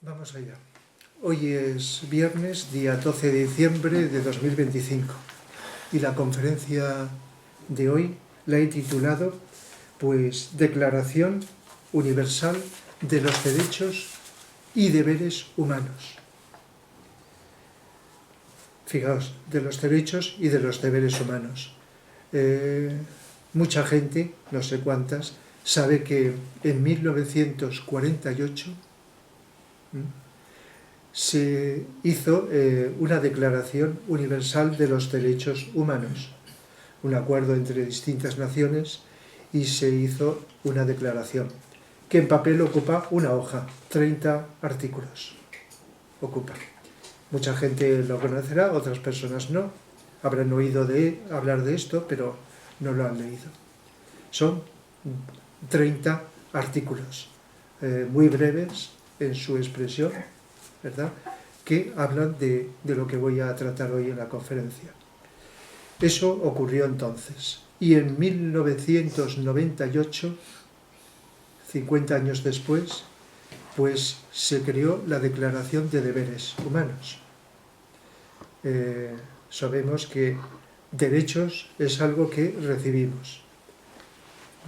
Vamos allá. Hoy es viernes, día 12 de diciembre de 2025 y la conferencia de hoy la he titulado Declaración Universal de los Derechos y Deberes Humanos. Fijaos, de los derechos y de los deberes humanos. Mucha gente, no sé cuántas, sabe que en 1948 se hizo una Declaración Universal de los Derechos Humanos, un acuerdo entre distintas naciones, y se hizo una declaración que en papel ocupa una hoja, 30 artículos ocupa. Mucha gente lo conocerá, otras personas no, habrán oído hablar de esto, pero no lo han leído. Son 30 artículos, muy breves en su expresión, ¿verdad?, que hablan de lo que voy a tratar hoy en la conferencia. Eso ocurrió entonces. Y en 1998, 50 años después, pues se creó la Declaración de Deberes Humanos. Sabemos que derechos es algo que recibimos.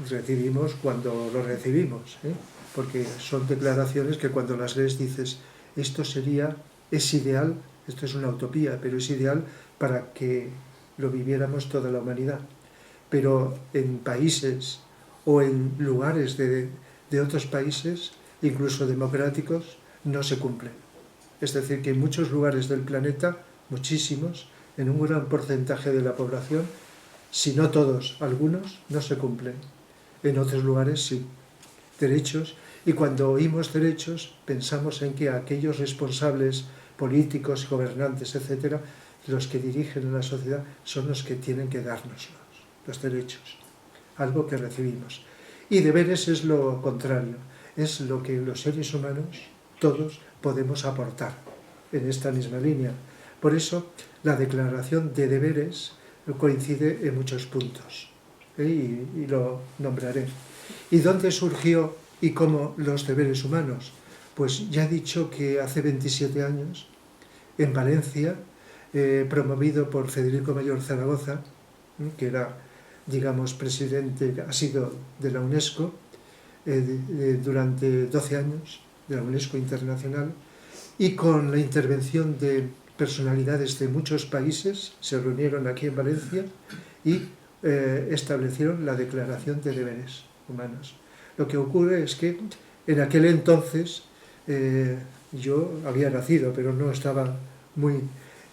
Recibimos cuando lo recibimos, porque son declaraciones que cuando las lees dices, esto es ideal, esto es una utopía, pero es ideal para que lo viviéramos toda la humanidad. Pero en países o en lugares de otros países, incluso democráticos, no se cumplen. Es decir, que en muchos lugares del planeta, muchísimos, en un gran porcentaje de la población, si no todos, algunos, no se cumplen. En otros lugares sí. Derechos, y cuando oímos derechos pensamos en que aquellos responsables políticos, gobernantes, etcétera, los que dirigen a la sociedad son los que tienen que darnos los derechos, algo que recibimos. Y deberes es lo contrario, es lo que los seres humanos, todos, podemos aportar en esta misma línea. Por eso la declaración de deberes coincide en muchos puntos, y lo nombraré. ¿Y dónde surgió y cómo los deberes humanos? Pues ya he dicho que hace 27 años, en Valencia, promovido por Federico Mayor Zaragoza, que era, digamos, presidente, ha sido de la UNESCO durante 12 años, de la UNESCO Internacional, y con la intervención de personalidades de muchos países, se reunieron aquí en Valencia y establecieron la Declaración de Deberes Humanos. Lo que ocurre es que en aquel entonces yo había nacido, pero no estaba muy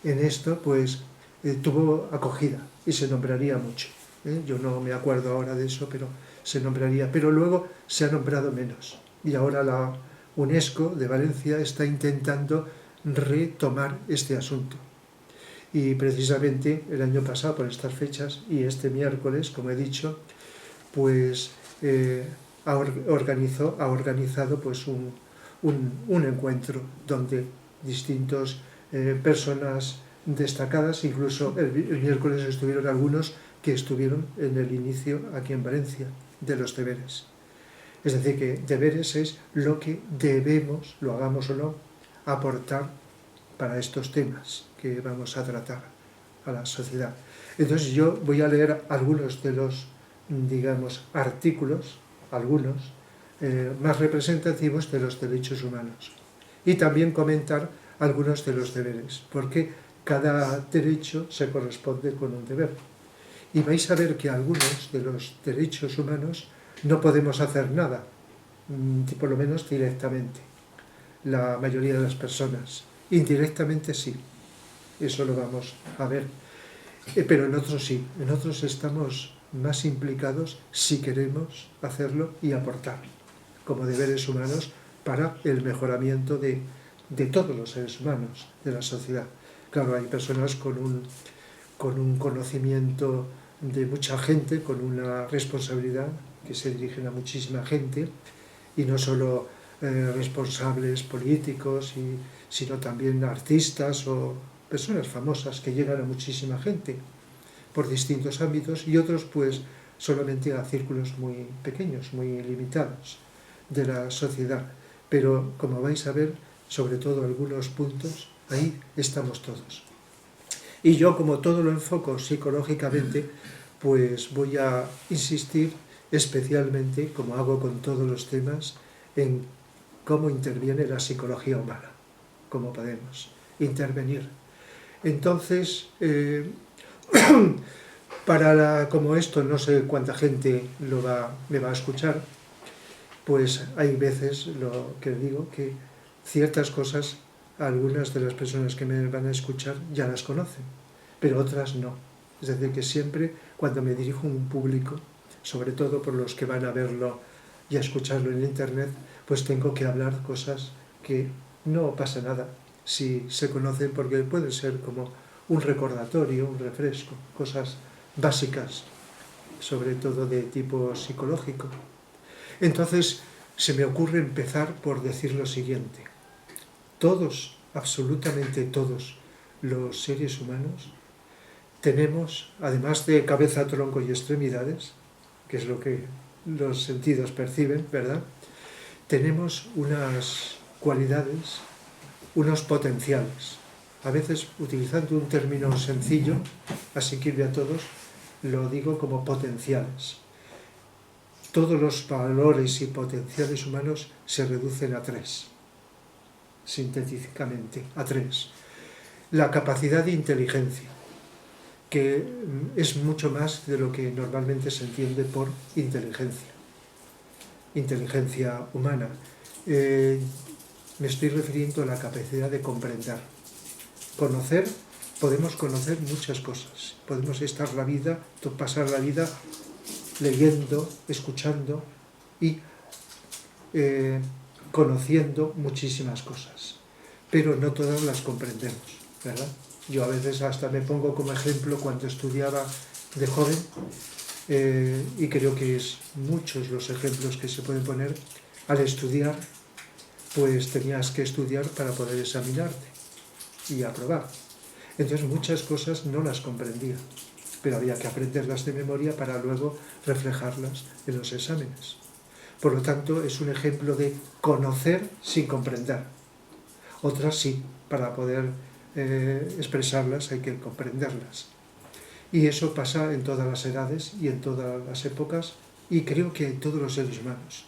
en esto, pues tuvo acogida y se nombraría mucho. Yo no me acuerdo ahora de eso, pero se nombraría. Pero luego se ha nombrado menos. Y ahora la UNESCO de Valencia está intentando retomar este asunto. Y precisamente el año pasado, por estas fechas, y este miércoles, como he dicho, pues ha organizado pues un encuentro donde distintas personas destacadas, incluso el miércoles estuvieron algunos que estuvieron en el inicio aquí en Valencia de los deberes. Es decir, que deberes es lo que debemos, lo hagamos o no, aportar para estos temas que vamos a tratar a la sociedad. Entonces yo voy a leer algunos de los, digamos, artículos, algunos, más representativos de los derechos humanos. Y también comentar algunos de los deberes, porque cada derecho se corresponde con un deber. Y vais a ver que algunos de los derechos humanos no podemos hacer nada, por lo menos directamente, la mayoría de las personas. Indirectamente sí, eso lo vamos a ver. Pero en otros sí, en otros estamos más implicados si queremos hacerlo y aportar como deberes humanos para el mejoramiento de todos los seres humanos, de la sociedad. Claro, hay personas con un conocimiento de mucha gente, con una responsabilidad que se dirigen a muchísima gente, y no solo responsables políticos, sino también artistas o personas famosas que llegan a muchísima gente por distintos ámbitos, y otros pues solamente a círculos muy pequeños, muy limitados de la sociedad. Pero como vais a ver, sobre todo algunos puntos, ahí estamos todos. Y yo, como todo lo enfoco psicológicamente, pues voy a insistir especialmente, como hago con todos los temas, en cómo interviene la psicología humana, cómo podemos intervenir. Entonces, como esto no sé cuánta gente me va a escuchar, pues hay veces, lo que digo, que ciertas cosas, algunas de las personas que me van a escuchar ya las conocen, pero otras no. Es decir, que siempre cuando me dirijo a un público, sobre todo por los que van a verlo y a escucharlo en internet, pues tengo que hablar cosas que no pasa nada si se conocen, porque puede ser como un recordatorio, un refresco, cosas básicas, sobre todo de tipo psicológico. Entonces, se me ocurre empezar por decir lo siguiente. Todos, absolutamente todos, los seres humanos tenemos, además de cabeza, tronco y extremidades, que es lo que los sentidos perciben, ¿verdad? Tenemos unas cualidades, unos potenciales. A veces, utilizando un término sencillo, asequible a todos, lo digo como potenciales. Todos los valores y potenciales humanos se reducen a 3, sintéticamente, a 3. La capacidad de inteligencia, que es mucho más de lo que normalmente se entiende por inteligencia. Inteligencia humana. Me estoy refiriendo a la capacidad de comprender. Conocer, podemos conocer muchas cosas. Podemos pasar la vida leyendo, escuchando y conociendo muchísimas cosas, pero no todas las comprendemos, ¿verdad? Yo a veces hasta me pongo como ejemplo cuando estudiaba de joven, y creo que es muchos los ejemplos que se pueden poner. Al estudiar, pues tenías que estudiar para poder examinarte y aprobar. Entonces muchas cosas no las comprendía, pero había que aprenderlas de memoria para luego reflejarlas en los exámenes. Por lo tanto, es un ejemplo de conocer sin comprender. Otras sí, para poder expresarlas hay que comprenderlas. Y eso pasa en todas las edades y en todas las épocas, y creo que en todos los seres humanos.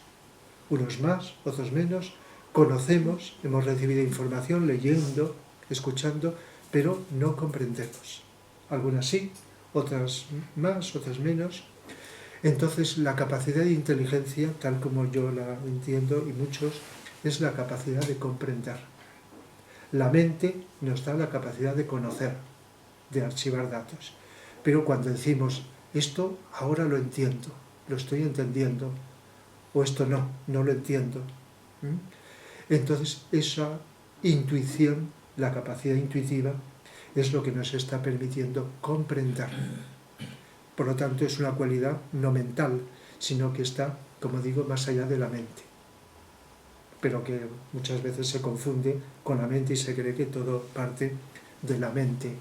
Unos más, otros menos. Conocemos, hemos recibido información leyendo, escuchando, pero no comprendemos. Algunas sí, otras más, otras menos. Entonces, la capacidad de inteligencia, tal como yo la entiendo y muchos, es la capacidad de comprender. La mente nos da la capacidad de conocer, de archivar datos. Pero cuando decimos, esto ahora lo entiendo, lo estoy entendiendo, o esto no lo entiendo, entonces esa intuición, la capacidad intuitiva, es lo que nos está permitiendo comprender. Por lo tanto, es una cualidad no mental, sino que está, como digo, más allá de la mente. Pero que muchas veces se confunde con la mente y se cree que todo parte de la mente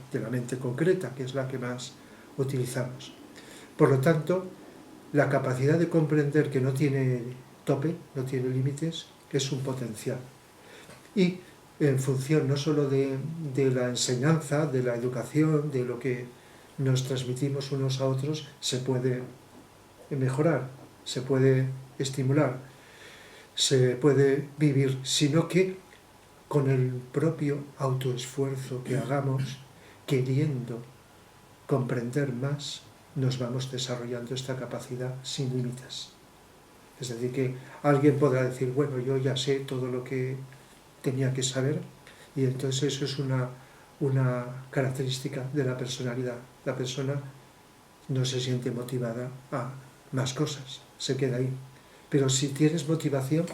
concreta, que es la que más utilizamos. Por lo tanto, la capacidad de comprender, que no tiene tope, no tiene límites, es un potencial. Y en función no solo de la enseñanza, de la educación, de lo que nos transmitimos unos a otros, se puede mejorar, se puede estimular, se puede vivir, sino que con el propio autoesfuerzo que hagamos, queriendo comprender más, nos vamos desarrollando esta capacidad sin límites. Es decir, que alguien podrá decir, bueno, yo ya sé todo lo que tenía que saber, y entonces eso es una característica de la personalidad. La persona no se siente motivada a más cosas, se queda ahí. Pero si tienes motivación,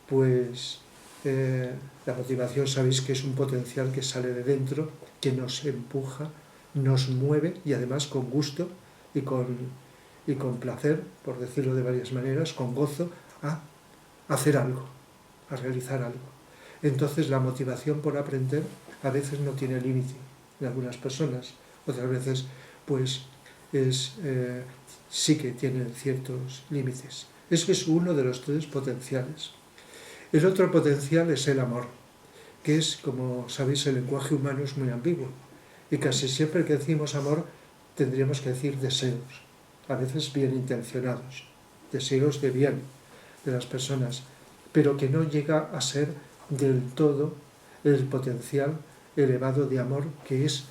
pues la motivación sabéis que es un potencial que sale de dentro, que nos empuja, nos mueve, y además con gusto y con placer, por decirlo de varias maneras, con gozo, a hacer algo, a realizar algo. Entonces la motivación por aprender a veces no tiene límite en algunas personas, otras veces pues sí que tiene ciertos límites. Eso es uno de los 3 potenciales. El otro potencial es el amor. que es, como sabéis, el lenguaje humano es muy ambiguo. Y casi siempre que decimos amor, tendríamos que decir deseos, a veces bien intencionados, deseos de bien de las personas, pero que no llega a ser del todo el potencial elevado de amor, que es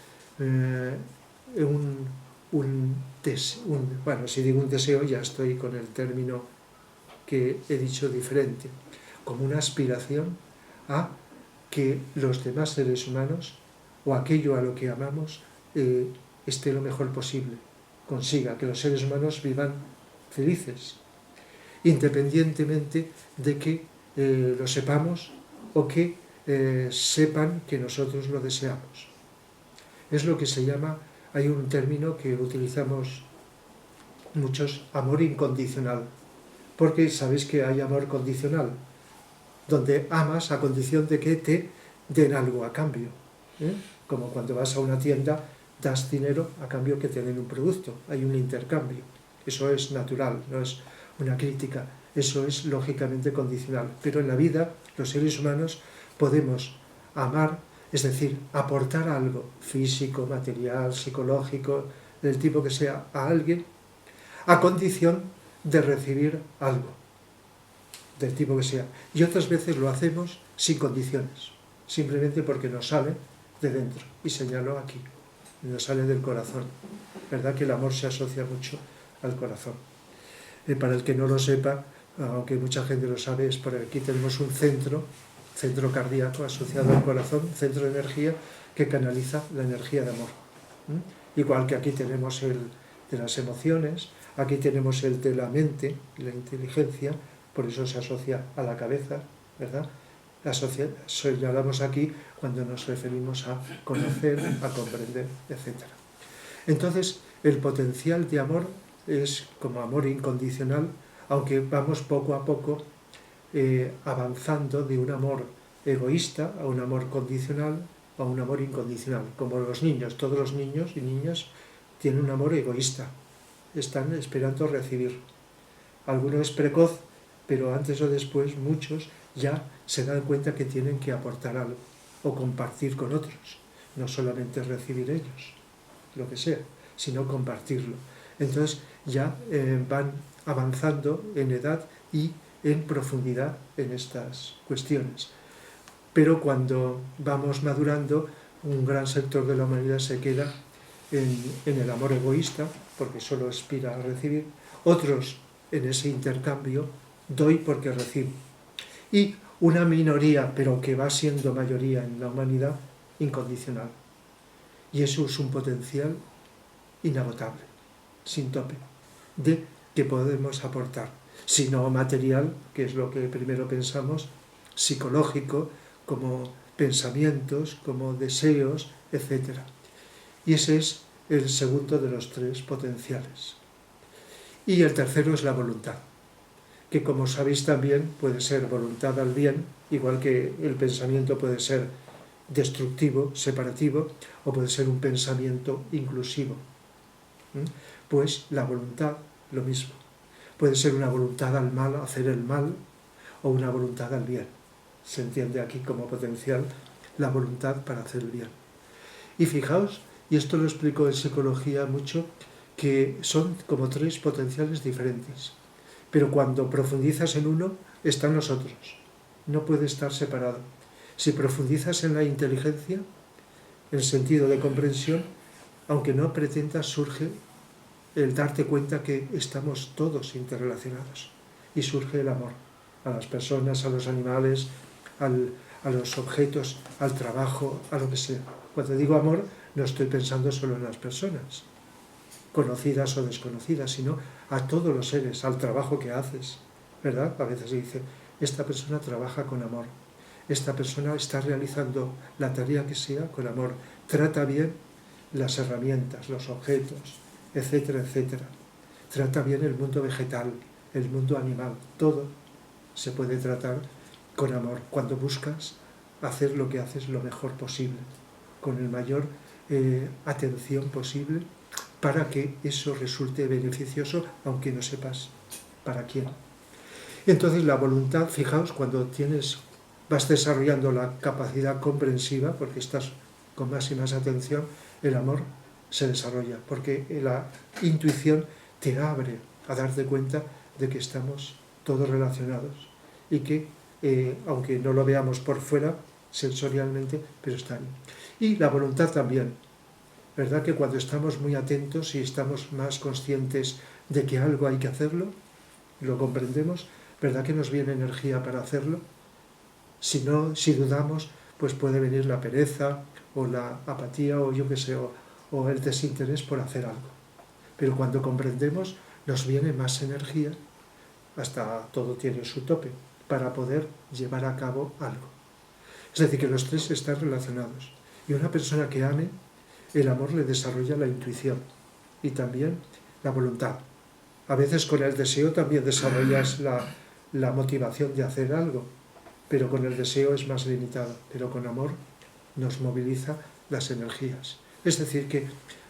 bueno, si digo un deseo ya estoy con el término que he dicho diferente, como una aspiración a que los demás seres humanos o aquello a lo que amamos esté lo mejor posible, consiga que los seres humanos vivan felices, independientemente de que lo sepamos o que sepan que nosotros lo deseamos. Es lo que se llama, hay un término que utilizamos muchos, amor incondicional, porque sabéis que hay amor condicional, donde amas a condición de que te den algo a cambio, como cuando vas a una tienda, das dinero a cambio que te den un producto, hay un intercambio, eso es natural, no es una crítica, eso es lógicamente condicional, pero en la vida los seres humanos podemos amar, es decir, aportar algo físico, material, psicológico, del tipo que sea, a alguien, a condición de recibir algo, del tipo que sea. Y otras veces lo hacemos sin condiciones, simplemente porque nos sale de dentro, y señalo aquí, nos sale del corazón. ¿Verdad que el amor se asocia mucho al corazón? Para el que no lo sepa, aunque mucha gente lo sabe, es por aquí tenemos un centro cardíaco asociado al corazón, centro de energía que canaliza la energía de amor. Igual que aquí tenemos el de las emociones, aquí tenemos el de la mente, la inteligencia, por eso se asocia a la cabeza, ¿verdad? Señalamos aquí cuando nos referimos a conocer, a comprender, etc. Entonces, el potencial de amor es como amor incondicional, aunque vamos poco a poco avanzando de un amor egoísta a un amor condicional, a un amor incondicional, como los niños. Todos los niños y niñas tienen un amor egoísta, están esperando recibir. Alguno es precoz, pero antes o después muchos ya se dan cuenta que tienen que aportar algo o compartir con otros, no solamente recibir ellos, lo que sea, sino compartirlo. Entonces ya van avanzando en edad y en profundidad en estas cuestiones. Pero cuando vamos madurando, un gran sector de la humanidad se queda en el amor egoísta, porque solo aspira a recibir, otros en ese intercambio, doy porque recibo. Y una minoría, pero que va siendo mayoría en la humanidad, incondicional. Y eso es un potencial inagotable, sin tope, de que podemos aportar, si no material, que es lo que primero pensamos, psicológico, como pensamientos, como deseos, etc. Y ese es el segundo de los tres potenciales. Y el tercero es la voluntad, que como sabéis también puede ser voluntad al bien, igual que el pensamiento puede ser destructivo, separativo, o puede ser un pensamiento inclusivo. Pues la voluntad, lo mismo. Puede ser una voluntad al mal, hacer el mal, o una voluntad al bien. Se entiende aquí como potencial la voluntad para hacer el bien. Y fijaos, y esto lo explico en psicología mucho, que son como tres potenciales diferentes. Pero cuando profundizas en uno, están los otros. No puede estar separado. Si profundizas en la inteligencia, el sentido de comprensión, aunque no pretendas, surge el darte cuenta que estamos todos interrelacionados. Y surge el amor a las personas, a los animales, a los objetos, al trabajo, a lo que sea. Cuando digo amor, no estoy pensando solo en las personas, conocidas o desconocidas, sino a todos los seres, al trabajo que haces, ¿verdad? A veces se dice, esta persona trabaja con amor, esta persona está realizando la tarea que sea con amor, trata bien las herramientas, los objetos, etcétera, etcétera. Trata bien el mundo vegetal, el mundo animal, todo se puede tratar con amor, cuando buscas hacer lo que haces lo mejor posible, con el mayor atención posible, para que eso resulte beneficioso, aunque no sepas para quién. Entonces la voluntad, fijaos, cuando tienes vas desarrollando la capacidad comprensiva, porque estás con más y más atención, el amor se desarrolla, porque la intuición te abre a darte cuenta de que estamos todos relacionados y que, aunque no lo veamos por fuera, sensorialmente, pero está ahí. Y la voluntad también, ¿verdad? Que cuando estamos muy atentos y estamos más conscientes de que algo hay que hacerlo, lo comprendemos, ¿verdad que nos viene energía para hacerlo? Si no, si dudamos, pues puede venir la pereza o la apatía o yo qué sé, o el desinterés por hacer algo. Pero cuando comprendemos, nos viene más energía, hasta todo tiene su tope, para poder llevar a cabo algo. Es decir, que los tres están relacionados. Y una persona que ame, el amor le desarrolla la intuición y también la voluntad. A veces con el deseo también desarrollas la motivación de hacer algo, pero con el deseo es más limitado. Pero con amor nos moviliza las energías. Es decir, que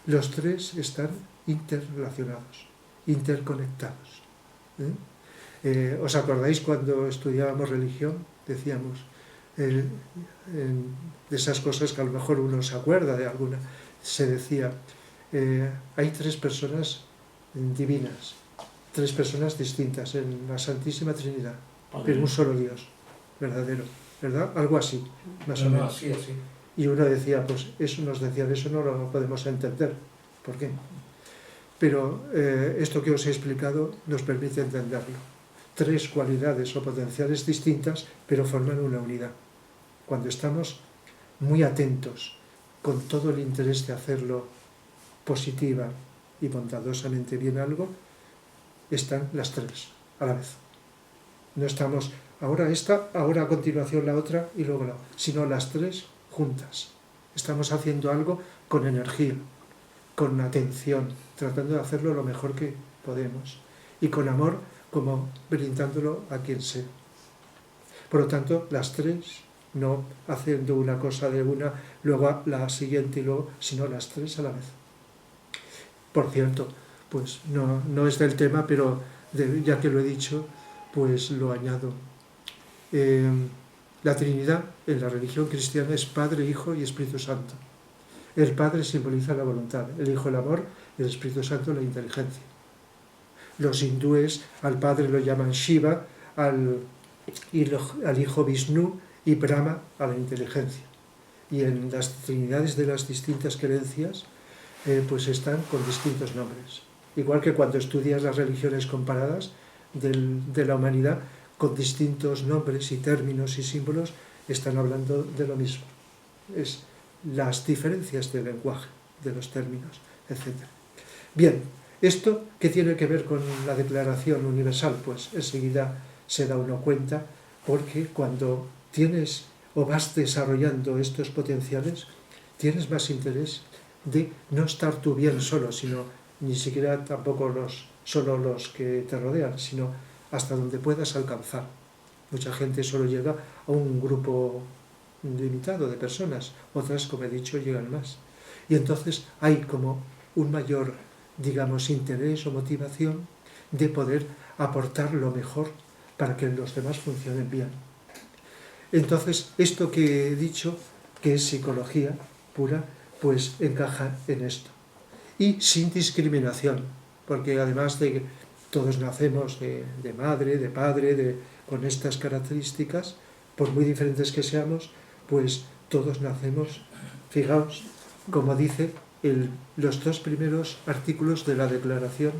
los tres están interrelacionados, interconectados. ¿Os acordáis cuando estudiábamos religión? Decíamos de esas cosas que a lo mejor uno se acuerda de alguna. Se decía, hay tres personas divinas, tres personas distintas en la Santísima Trinidad, pero un solo Dios verdadero, ¿verdad? Algo así, más o menos. Así. Y uno decía, pues eso nos decían, eso no lo podemos entender. ¿Por qué? Pero esto que os he explicado nos permite entenderlo. Tres cualidades o potenciales distintas, pero forman una unidad. Cuando estamos muy atentos, con todo el interés de hacerlo positiva y bondadosamente bien algo, están las tres a la vez. No estamos ahora esta, ahora a continuación la otra y luego la otra, sino las tres juntas. Estamos haciendo algo con energía, con atención, tratando de hacerlo lo mejor que podemos y con amor, como brindándolo a quien sea. Por lo tanto, las tres, no haciendo una cosa de una, luego la siguiente y luego, sino las tres a la vez. Por cierto, pues no es del tema, pero ya que lo he dicho, pues lo añado. La Trinidad en la religión cristiana es Padre, Hijo y Espíritu Santo. El Padre simboliza la voluntad, el Hijo el amor y el Espíritu Santo la inteligencia. Los hindúes al Padre lo llaman Shiva, al Hijo Vishnu y Brahma a la inteligencia. Y en las trinidades de las distintas creencias pues están con distintos nombres. Igual que cuando estudias las religiones comparadas de la humanidad, con distintos nombres y términos y símbolos, están hablando de lo mismo. Es las diferencias del lenguaje, de los términos, etc. Bien, ¿esto qué tiene que ver con la Declaración Universal? Pues enseguida se da uno cuenta, porque cuando tienes o vas desarrollando estos potenciales, tienes más interés de no estar tú bien solo, sino ni siquiera tampoco solo los que te rodean, sino hasta donde puedas alcanzar. Mucha gente solo llega a un grupo limitado de personas, otras, como he dicho, llegan más. Y entonces hay como un mayor, digamos, interés o motivación de poder aportar lo mejor para que los demás funcionen bien. Entonces, esto que he dicho, que es psicología pura, pues encaja en esto. Y sin discriminación, porque además de que todos nacemos de madre, de padre, con estas características, por muy diferentes que seamos, pues todos nacemos, fijaos, como dice los dos primeros artículos de la Declaración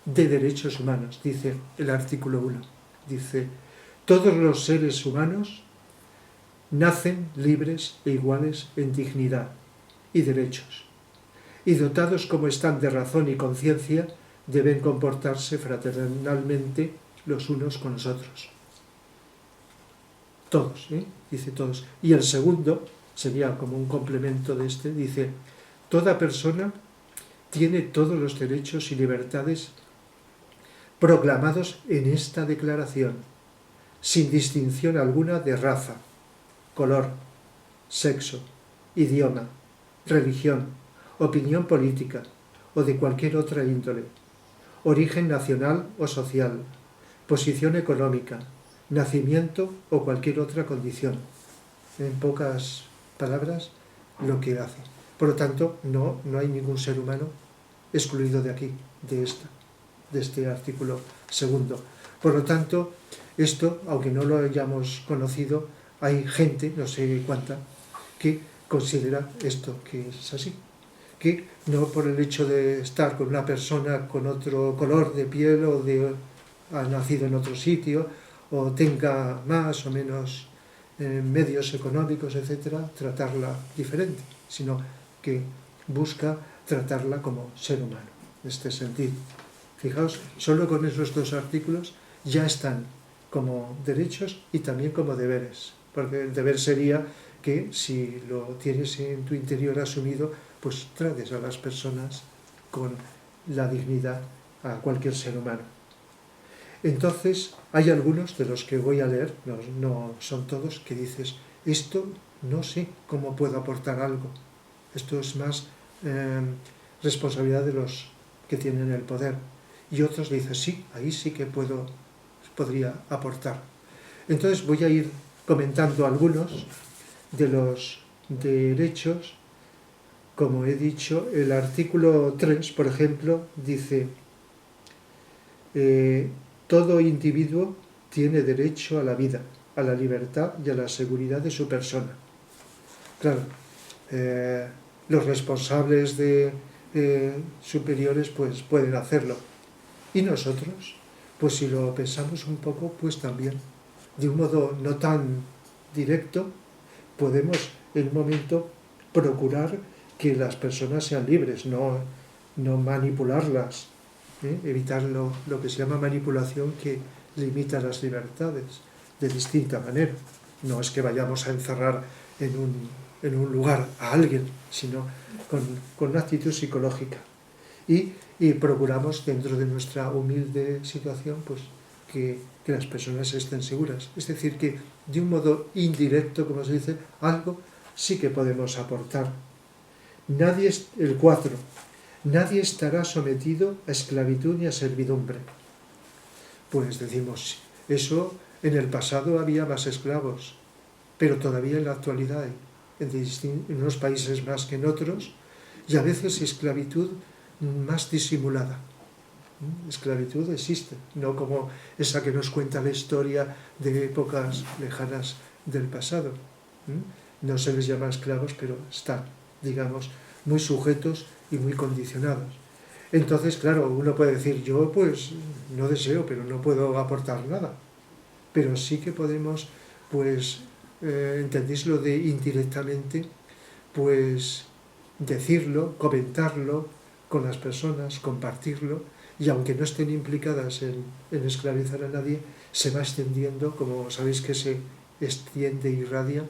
de Derechos Humanos, dice el artículo 1, dice, todos los seres humanos nacen libres e iguales en dignidad y derechos, y dotados como están de razón y conciencia, deben comportarse fraternalmente los unos con los otros. Todos, dice todos. Y el segundo, sería como un complemento de este, dice, toda persona tiene todos los derechos y libertades proclamados en esta declaración, sin distinción alguna de raza, color, sexo, idioma, religión, opinión política o de cualquier otra índole, origen nacional o social, posición económica, nacimiento o cualquier otra condición. En pocas palabras, lo que hace. Por lo tanto, no hay ningún ser humano excluido de aquí, de este artículo segundo. Por lo tanto, esto, aunque no lo hayamos conocido, hay gente, no sé cuánta, que considera esto que es así. Que no por el hecho de estar con una persona con otro color de piel o ha nacido en otro sitio o tenga más o menos medios económicos, etcétera, tratarla diferente, sino que busca tratarla como ser humano, en este sentido. Fijaos, solo con esos dos artículos ya están como derechos y también como deberes, porque el deber sería que si lo tienes en tu interior asumido, pues trates a las personas con la dignidad a cualquier ser humano. Entonces, hay algunos de los que voy a leer, no son todos, que dices, esto no sé cómo puedo aportar algo. Esto es más responsabilidad de los que tienen el poder. Y otros dicen, sí, ahí sí que podría aportar. Entonces voy a ir comentando algunos de los derechos. Como he dicho, el artículo 3, por ejemplo, dice todo individuo tiene derecho a la vida, a la libertad y a la seguridad de su persona. Claro, los responsables superiores pues pueden hacerlo. Y nosotros, pues si lo pensamos un poco, pues también, de un modo no tan directo, podemos en un momento procurar que las personas sean libres, no manipularlas, evitar lo que se llama manipulación, que limita las libertades de distinta manera. No es que vayamos a encerrar en un lugar a alguien, sino con una actitud psicológica. Y procuramos, dentro de nuestra humilde situación, pues que las personas estén seguras. Es decir, que de un modo indirecto, como se dice, algo sí que podemos aportar. El 4. Nadie estará sometido a esclavitud ni a servidumbre. Pues decimos, eso en el pasado había más esclavos, pero todavía en la actualidad hay, en unos países más que en otros, y a veces esclavitud más disimulada. Esclavitud existe, no como esa que nos cuenta la historia de épocas lejanas del pasado. No se les llama esclavos, pero están, digamos, muy sujetos y muy condicionados. Entonces, claro, uno puede decir, yo pues no deseo, pero no puedo aportar nada. Pero sí que podemos, pues, ¿entendéis lo de indirectamente? Pues decirlo, comentarlo con las personas, compartirlo, y aunque no estén implicadas en esclavizar a nadie, se va extendiendo, como sabéis que se extiende y irradia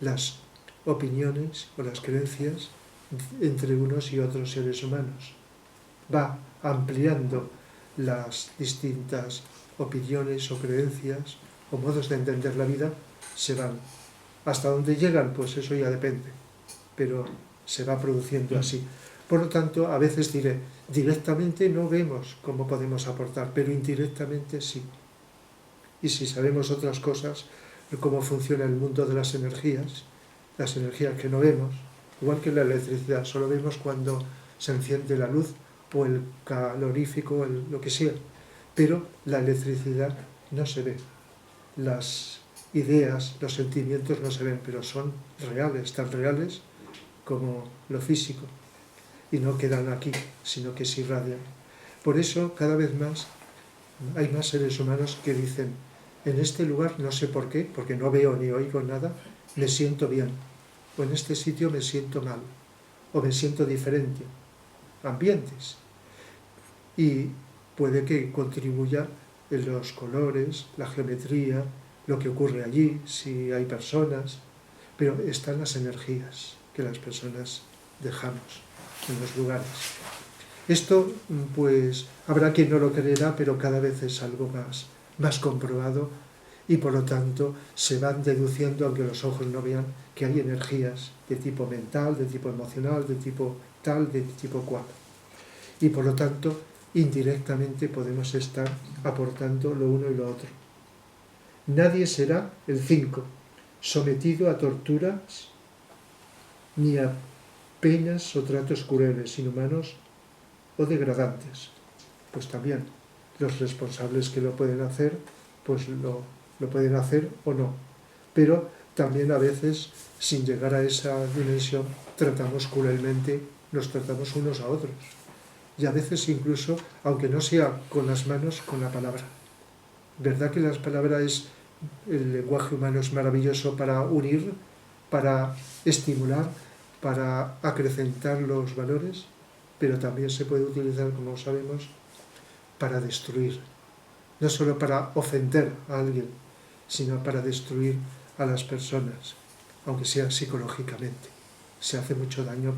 las opiniones o las creencias entre unos y otros seres humanos. Va ampliando las distintas opiniones o creencias o modos de entender la vida, se van. ¿Hasta dónde llegan? Pues eso ya depende, pero se va produciendo así. Por lo tanto, a veces diré, directamente no vemos cómo podemos aportar, pero indirectamente sí. Y si sabemos otras cosas, cómo funciona el mundo de las energías que no vemos, igual que la electricidad, solo vemos cuando se enciende la luz o el calorífico, lo que sea, pero la electricidad no se ve. Las ideas, los sentimientos no se ven, pero son reales, tan reales como lo físico, y no quedan aquí, sino que se irradian. Por eso, cada vez más, hay más seres humanos que dicen, en este lugar, no sé por qué, porque no veo ni oigo nada, me siento bien, o en este sitio me siento mal, o me siento diferente. Ambientes. Y puede que contribuya en los colores, la geometría, lo que ocurre allí, si hay personas, pero están las energías que las personas dejamos en los lugares. Esto, pues, habrá quien no lo creerá, pero cada vez es algo más comprobado, y por lo tanto se van deduciendo, aunque los ojos no vean, que hay energías de tipo mental, de tipo emocional, de tipo tal, de tipo cual. Y por lo tanto, indirectamente podemos estar aportando lo uno y lo otro. Nadie será, el 5, sometido a torturas ni a penas o tratos crueles, inhumanos o degradantes. Pues también los responsables que lo pueden hacer, pues lo pueden hacer o no. Pero también a veces, sin llegar a esa dimensión, tratamos cruelmente, nos tratamos unos a otros. Y a veces incluso, aunque no sea con las manos, con la palabra. ¿Verdad que la palabra el lenguaje humano es maravilloso para unir, para estimular, para acrecentar los valores? Pero también se puede utilizar, como sabemos, para destruir. No solo para ofender a alguien, sino para destruir a las personas, aunque sea psicológicamente. Se hace mucho daño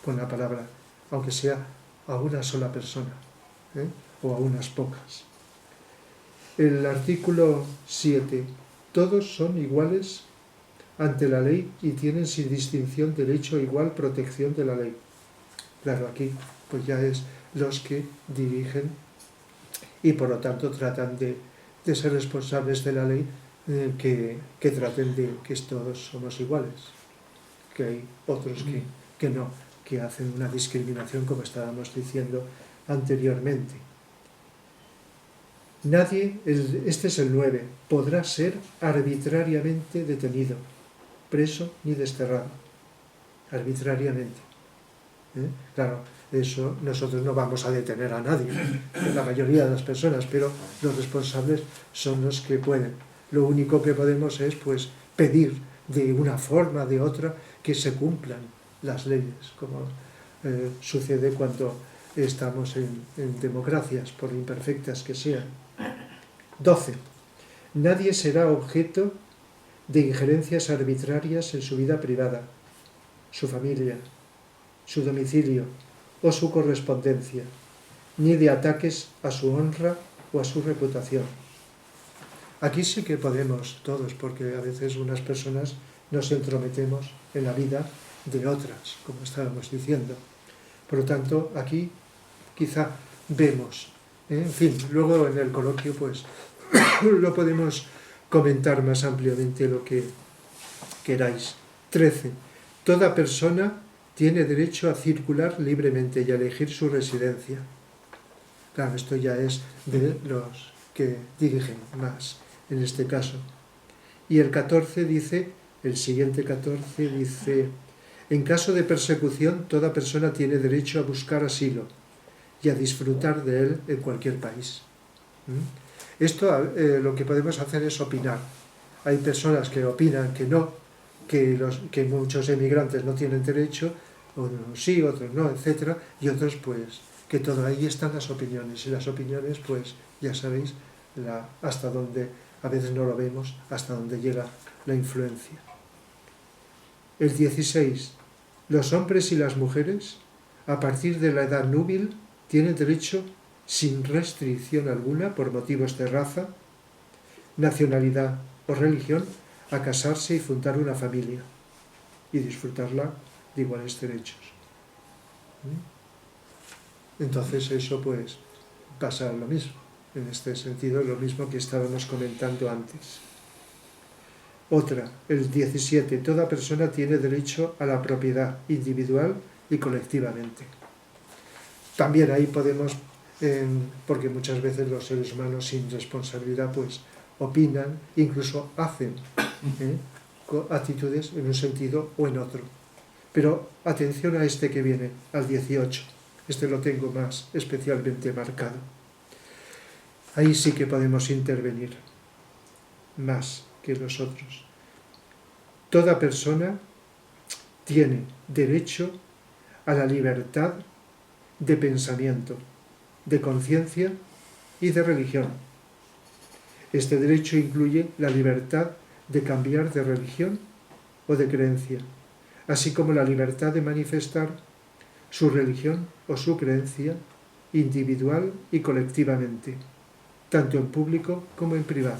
con la palabra, aunque sea a una sola persona, o a unas pocas. El artículo 7. Todos son iguales ante la ley y tienen sin distinción derecho a igual protección de la ley. Claro, aquí pues ya es los que dirigen y por lo tanto tratan de ser responsables de la ley, que traten de que todos somos iguales, que hay otros que no, que hacen una discriminación, como estábamos diciendo anteriormente. Nadie, este es el 9, podrá ser arbitrariamente detenido, preso ni desterrado. Arbitrariamente. Claro, eso nosotros no vamos a detener a nadie, la mayoría de las personas, pero los responsables son los que pueden. Lo único que podemos es pues pedir de una forma, de otra, que se cumplan las leyes, como sucede cuando estamos en democracias, por imperfectas que sean. 12. Nadie será objeto de injerencias arbitrarias en su vida privada, su familia, su domicilio o su correspondencia, ni de ataques a su honra o a su reputación. Aquí sí que podemos todos, porque a veces unas personas nos entrometemos en la vida de otras, como estábamos diciendo. Por lo tanto, aquí quizá vemos, en fin, luego en el coloquio pues lo podemos comentar más ampliamente lo que queráis. 13. Toda persona tiene derecho a circular libremente y a elegir su residencia. Claro, esto ya es de los que dirigen más, en este caso. Y el 14 dice, el siguiente 14 dice, en caso de persecución, toda persona tiene derecho a buscar asilo y a disfrutar de él en cualquier país. Esto lo que podemos hacer es opinar. Hay personas que opinan que no, que muchos emigrantes no tienen derecho, unos sí, otros no, etc. Y otros pues que todo ahí están las opiniones. Y las opiniones pues ya sabéis hasta donde, a veces no lo vemos, hasta donde llega la influencia. El 16. Los hombres y las mujeres, a partir de la edad núbil, tienen derecho sin restricción alguna por motivos de raza, nacionalidad o religión a casarse y fundar una familia y disfrutarla de iguales derechos. Entonces eso pues pasa lo mismo, en este sentido lo mismo que estábamos comentando antes. Otra, el 17, toda persona tiene derecho a la propiedad individual y colectivamente. También ahí podemos, porque muchas veces los seres humanos sin responsabilidad pues opinan, incluso hacen actitudes en un sentido o en otro. Pero atención a este que viene, al 18. Este lo tengo más especialmente marcado. Ahí sí que podemos intervenir más que los otros. Toda persona tiene derecho a la libertad de pensamiento, de conciencia y de religión. Este derecho incluye la libertad de cambiar de religión o de creencia, así como la libertad de manifestar su religión o su creencia individual y colectivamente, tanto en público como en privado.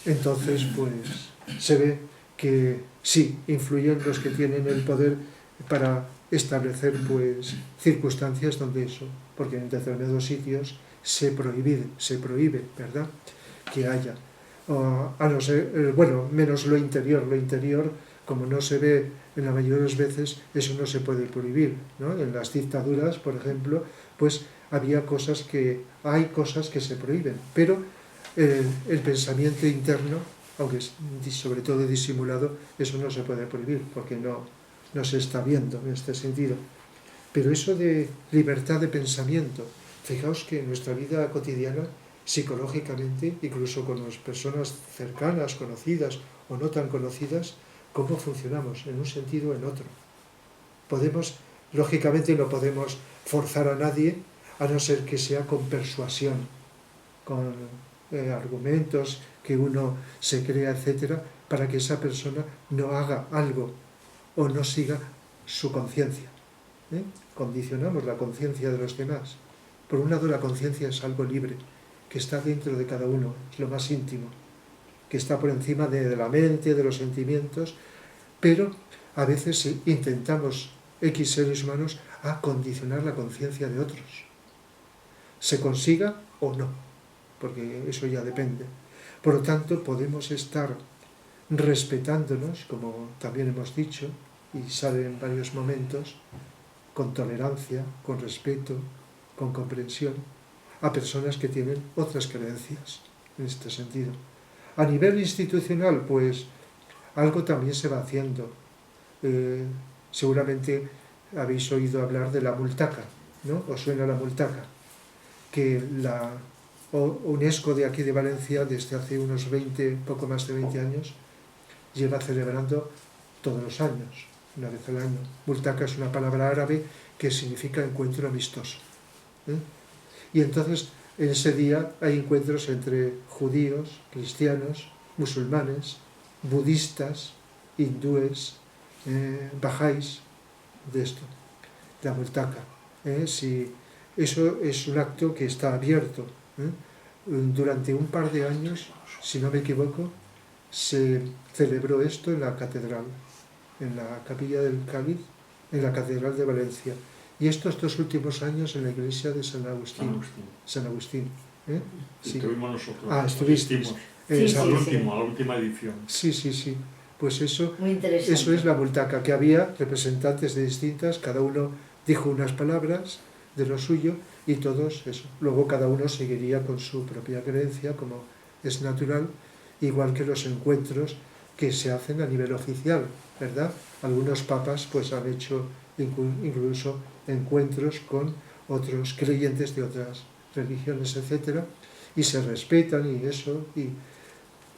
Entonces, pues, se ve que sí, influyen los que tienen el poder para establecer, pues, circunstancias donde eso, porque en determinados sitios se prohíbe, ¿verdad?, que haya. A no ser, bueno, menos lo interior, como no se ve en la mayoría de las veces, eso no se puede prohibir, ¿no? En las dictaduras, por ejemplo, pues hay cosas que se prohíben, pero el pensamiento interno, aunque es sobre todo disimulado, eso no se puede prohibir, porque no se está viendo en este sentido. Pero eso de libertad de pensamiento, fijaos que en nuestra vida cotidiana, psicológicamente, incluso con las personas cercanas, conocidas o no tan conocidas, cómo funcionamos en un sentido o en otro. Lógicamente no podemos forzar a nadie, a no ser que sea con persuasión, con argumentos que uno se crea, etcétera, para que esa persona no haga algo o no siga su conciencia. Condicionamos la conciencia de los demás. Por un lado, la conciencia es algo libre, que está dentro de cada uno, es lo más íntimo, que está por encima de la mente, de los sentimientos, pero a veces intentamos, X seres humanos, a condicionar la conciencia de otros. Se consiga o no, porque eso ya depende. Por lo tanto, podemos estar respetándonos, como también hemos dicho, y sale en varios momentos, con tolerancia, con respeto, con comprensión, a personas que tienen otras creencias, en este sentido. A nivel institucional, pues, algo también se va haciendo. Seguramente habéis oído hablar de la multaca, ¿no? ¿Os suena la multaca? Que la UNESCO de aquí de Valencia, desde hace unos poco más de 20 años, lleva celebrando todos los años, una vez al año. Multaca es una palabra árabe que significa encuentro amistoso. Y entonces, en ese día hay encuentros entre judíos, cristianos, musulmanes, budistas, hindúes, bajáis, de esto, la multaca. Si eso es un acto que está abierto. Durante un par de años, si no me equivoco, se celebró esto en la catedral, en la capilla del Cáliz, en la catedral de Valencia, y estos 2 últimos años en la iglesia de San Agustín. Sí. Estuvimos nosotros. Estuvisteis. La última edición. Sí. Pues eso es la multaca, que había representantes de distintas, cada uno dijo unas palabras de lo suyo y todos eso. Luego cada uno seguiría con su propia creencia, como es natural, igual que los encuentros que se hacen a nivel oficial, ¿verdad? Algunos papas pues han hecho incluso encuentros con otros creyentes de otras religiones, etcétera, y se respetan y eso, y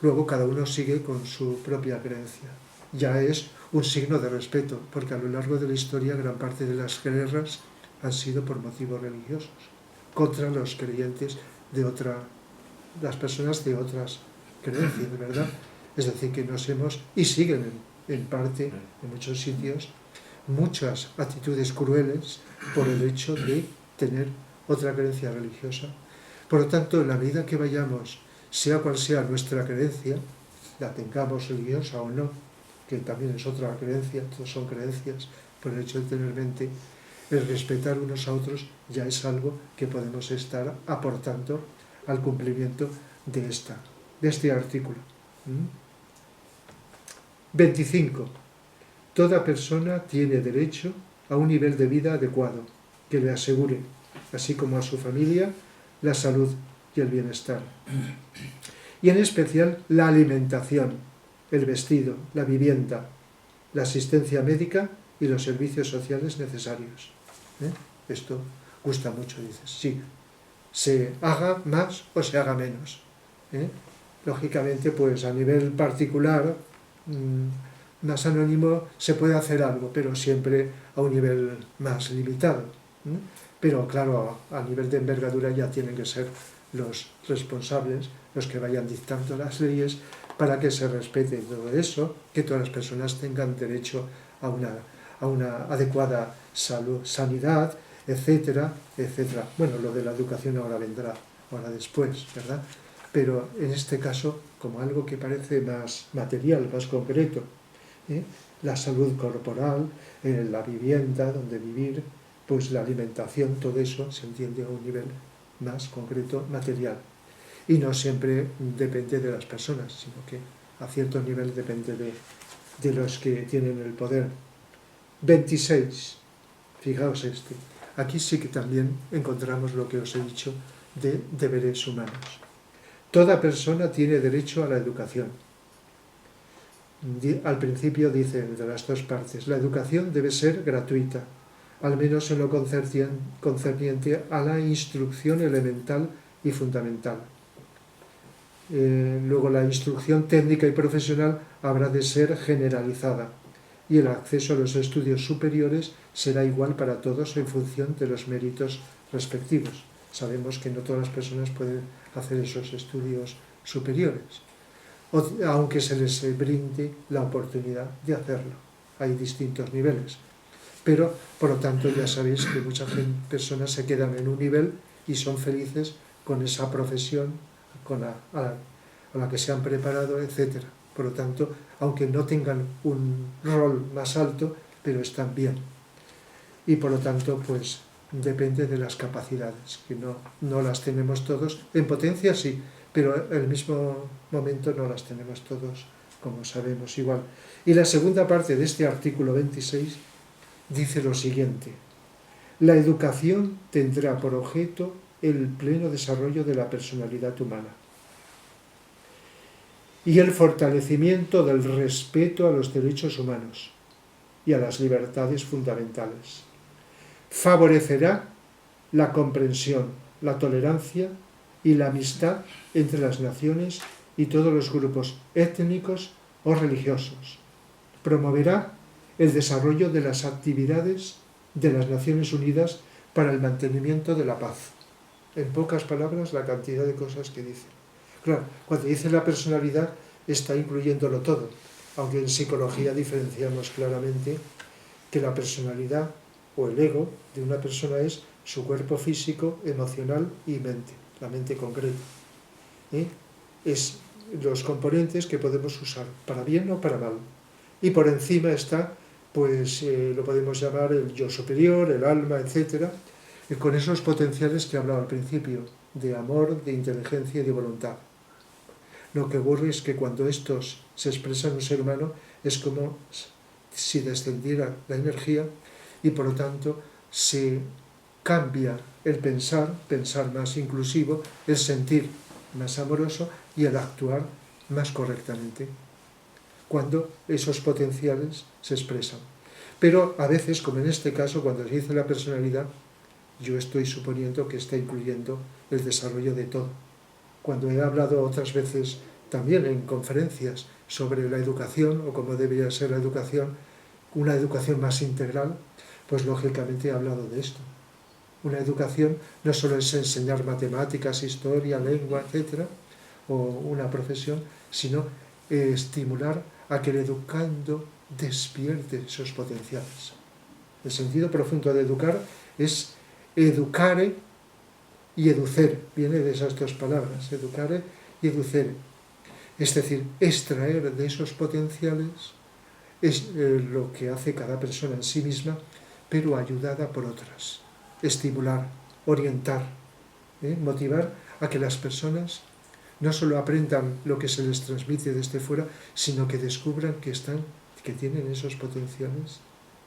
luego cada uno sigue con su propia creencia. Ya es un signo de respeto, porque a lo largo de la historia gran parte de las guerras han sido por motivos religiosos, contra los creyentes las personas de otras creencias, ¿verdad? Es decir, que nos y siguen en parte, en muchos sitios, muchas actitudes crueles por el hecho de tener otra creencia religiosa. Por lo tanto, en la medida que vayamos, sea cual sea nuestra creencia, la tengamos religiosa o no, que también es otra creencia, todos son creencias, por el hecho de tener mente, el respetar unos a otros ya es algo que podemos estar aportando al cumplimiento de este artículo. 25. Toda persona tiene derecho a un nivel de vida adecuado que le asegure, así como a su familia, la salud y el bienestar. Y en especial la alimentación, el vestido, la vivienda, la asistencia médica y los servicios sociales necesarios. Esto gusta mucho, dices. Sí, se haga más o se haga menos. Lógicamente, pues a nivel particular, más anónimo, se puede hacer algo, pero siempre a un nivel más limitado. Pero claro, a nivel de envergadura ya tienen que ser los responsables los que vayan dictando las leyes para que se respete todo eso, que todas las personas tengan derecho a una adecuada salud, sanidad, etcétera, etcétera. Bueno, lo de la educación ahora vendrá, ahora después, ¿verdad? Pero en este caso, como algo que parece más material, más concreto, la salud corporal, la vivienda, donde vivir, pues la alimentación, todo eso se entiende a un nivel más concreto, material. y no siempre depende de las personas, sino que a cierto nivel depende de los que tienen el poder. 26. Fijaos este. Aquí sí que también encontramos lo que os he dicho de deberes humanos. Toda persona tiene derecho a la educación. Al principio dice de las dos partes, la educación debe ser gratuita, al menos en lo concerniente a la instrucción elemental y fundamental. Luego la instrucción técnica y profesional habrá de ser generalizada y el acceso a los estudios superiores será igual para todos en función de los méritos respectivos. Sabemos que no todas las personas pueden hacer esos estudios superiores, aunque se les brinde la oportunidad de hacerlo. Hay distintos niveles. Pero, por lo tanto, ya sabéis que muchas personas se quedan en un nivel y son felices con esa profesión a la que se han preparado, etc. Por lo tanto, aunque no tengan un rol más alto, pero están bien. Y por lo tanto, pues depende de las capacidades, que no las tenemos todos. En potencia sí, pero en el mismo momento no las tenemos todos, como sabemos igual. Y la segunda parte de este artículo 26 dice lo siguiente: la educación tendrá por objeto el pleno desarrollo de la personalidad humana y el fortalecimiento del respeto a los derechos humanos y a las libertades fundamentales. Favorecerá la comprensión, la tolerancia y la amistad entre las naciones y todos los grupos étnicos o religiosos. Promoverá el desarrollo de las actividades de las Naciones Unidas para el mantenimiento de la paz. En pocas palabras, la cantidad de cosas que dice. Claro, cuando dice la personalidad está incluyéndolo todo, aunque en psicología diferenciamos claramente que la personalidad o el ego de una persona es su cuerpo físico, emocional y mente, la mente concreta. Es los componentes que podemos usar para bien o para mal. Y por encima está, pues lo podemos llamar el yo superior, el alma, etc., con esos potenciales que hablaba al principio, de amor, de inteligencia y de voluntad. Lo que ocurre es que cuando estos se expresan en un ser humano es como si descendiera la energía y por lo tanto se cambia el pensar más inclusivo, el sentir más amoroso y el actuar más correctamente, cuando esos potenciales se expresan. Pero a veces, como en este caso, cuando se dice la personalidad, yo estoy suponiendo que está incluyendo el desarrollo de todo. Cuando he hablado otras veces también en conferencias sobre la educación o cómo debería ser la educación, una educación más integral, pues lógicamente he hablado de esto. Una educación no solo es enseñar matemáticas, historia, lengua, etc., o una profesión, sino estimular a que el educando despierte esos potenciales. El sentido profundo de educar es educare y educere, viene de esas dos palabras, educare y educere. Es decir, extraer de esos potenciales es lo que hace cada persona en sí misma, pero ayudada por otras. Estimular, orientar, motivar a que las personas no solo aprendan lo que se les transmite desde fuera, sino que descubran que tienen esos potenciales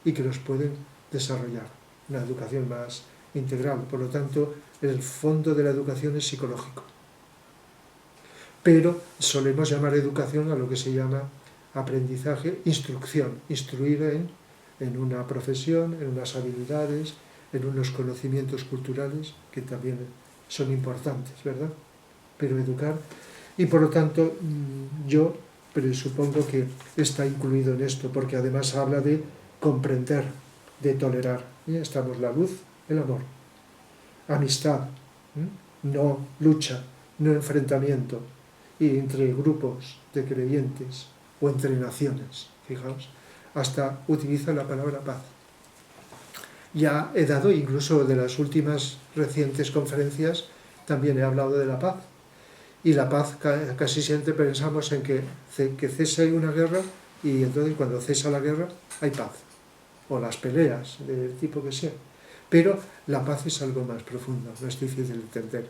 y que los pueden desarrollar. Una educación más integral. Por lo tanto, el fondo de la educación es psicológico. Pero solemos llamar educación a lo que se llama aprendizaje, instrucción. Instruir en una profesión, en unas habilidades, en unos conocimientos culturales que también son importantes, ¿verdad? Pero educar, y por lo tanto yo presupongo que está incluido en esto, porque además habla de comprender, de tolerar. Estamos la luz, el amor, amistad, no lucha, no enfrentamiento, y entre grupos de creyentes o entre naciones, fijaos, hasta utiliza la palabra paz. Ya he dado, incluso de las últimas recientes conferencias, también he hablado de la paz. Y la paz casi siempre pensamos en que cese una guerra y entonces cuando cesa la guerra hay paz. O las peleas, del tipo que sea. Pero la paz es algo más profundo, no es difícil de entender.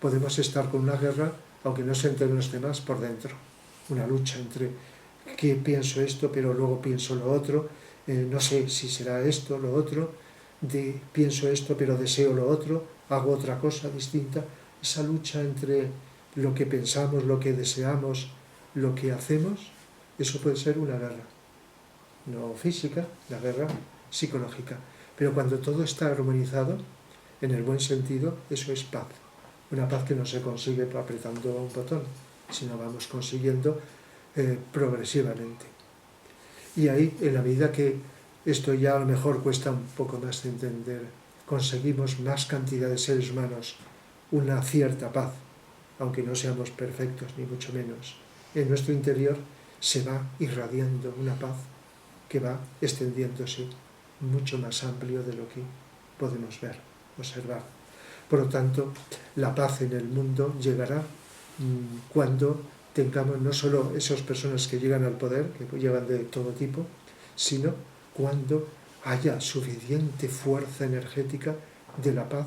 Podemos estar con una guerra aunque no se enteren los demás, por dentro. Una lucha entre que pienso esto, pero luego pienso lo otro, no sé si será esto, lo otro, pienso esto, pero deseo lo otro, hago otra cosa distinta. Esa lucha entre lo que pensamos, lo que deseamos, lo que hacemos, eso puede ser una guerra. No física, la guerra psicológica. Pero cuando todo está armonizado, en el buen sentido, eso es paz. Una paz que no se consigue apretando un botón, sino vamos consiguiendo progresivamente. Y ahí, en la medida que esto ya a lo mejor cuesta un poco más de entender, conseguimos más cantidad de seres humanos una cierta paz, aunque no seamos perfectos, ni mucho menos. En nuestro interior se va irradiando una paz que va extendiéndose mucho más amplio de lo que podemos ver, observar. Por lo tanto, la paz en el mundo llegará cuando tengamos no solo esas personas que llegan al poder, que llegan de todo tipo, sino cuando haya suficiente fuerza energética de la paz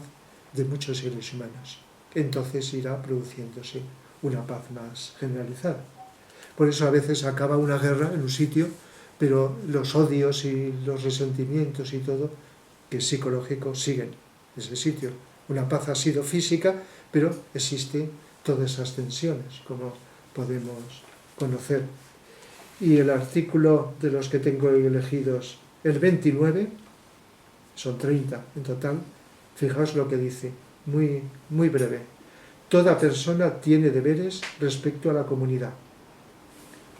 de muchos seres humanos. Entonces irá produciéndose una paz más generalizada. Por eso a veces acaba una guerra en un sitio, pero los odios y los resentimientos y todo, que es psicológico, siguen en ese sitio. Una paz ha sido física, pero existen todas esas tensiones, como podemos conocer. Y el artículo de los que tengo elegidos, el 29, son 30 en total, fijaos lo que dice, muy, muy breve. Toda persona tiene deberes respecto a la comunidad,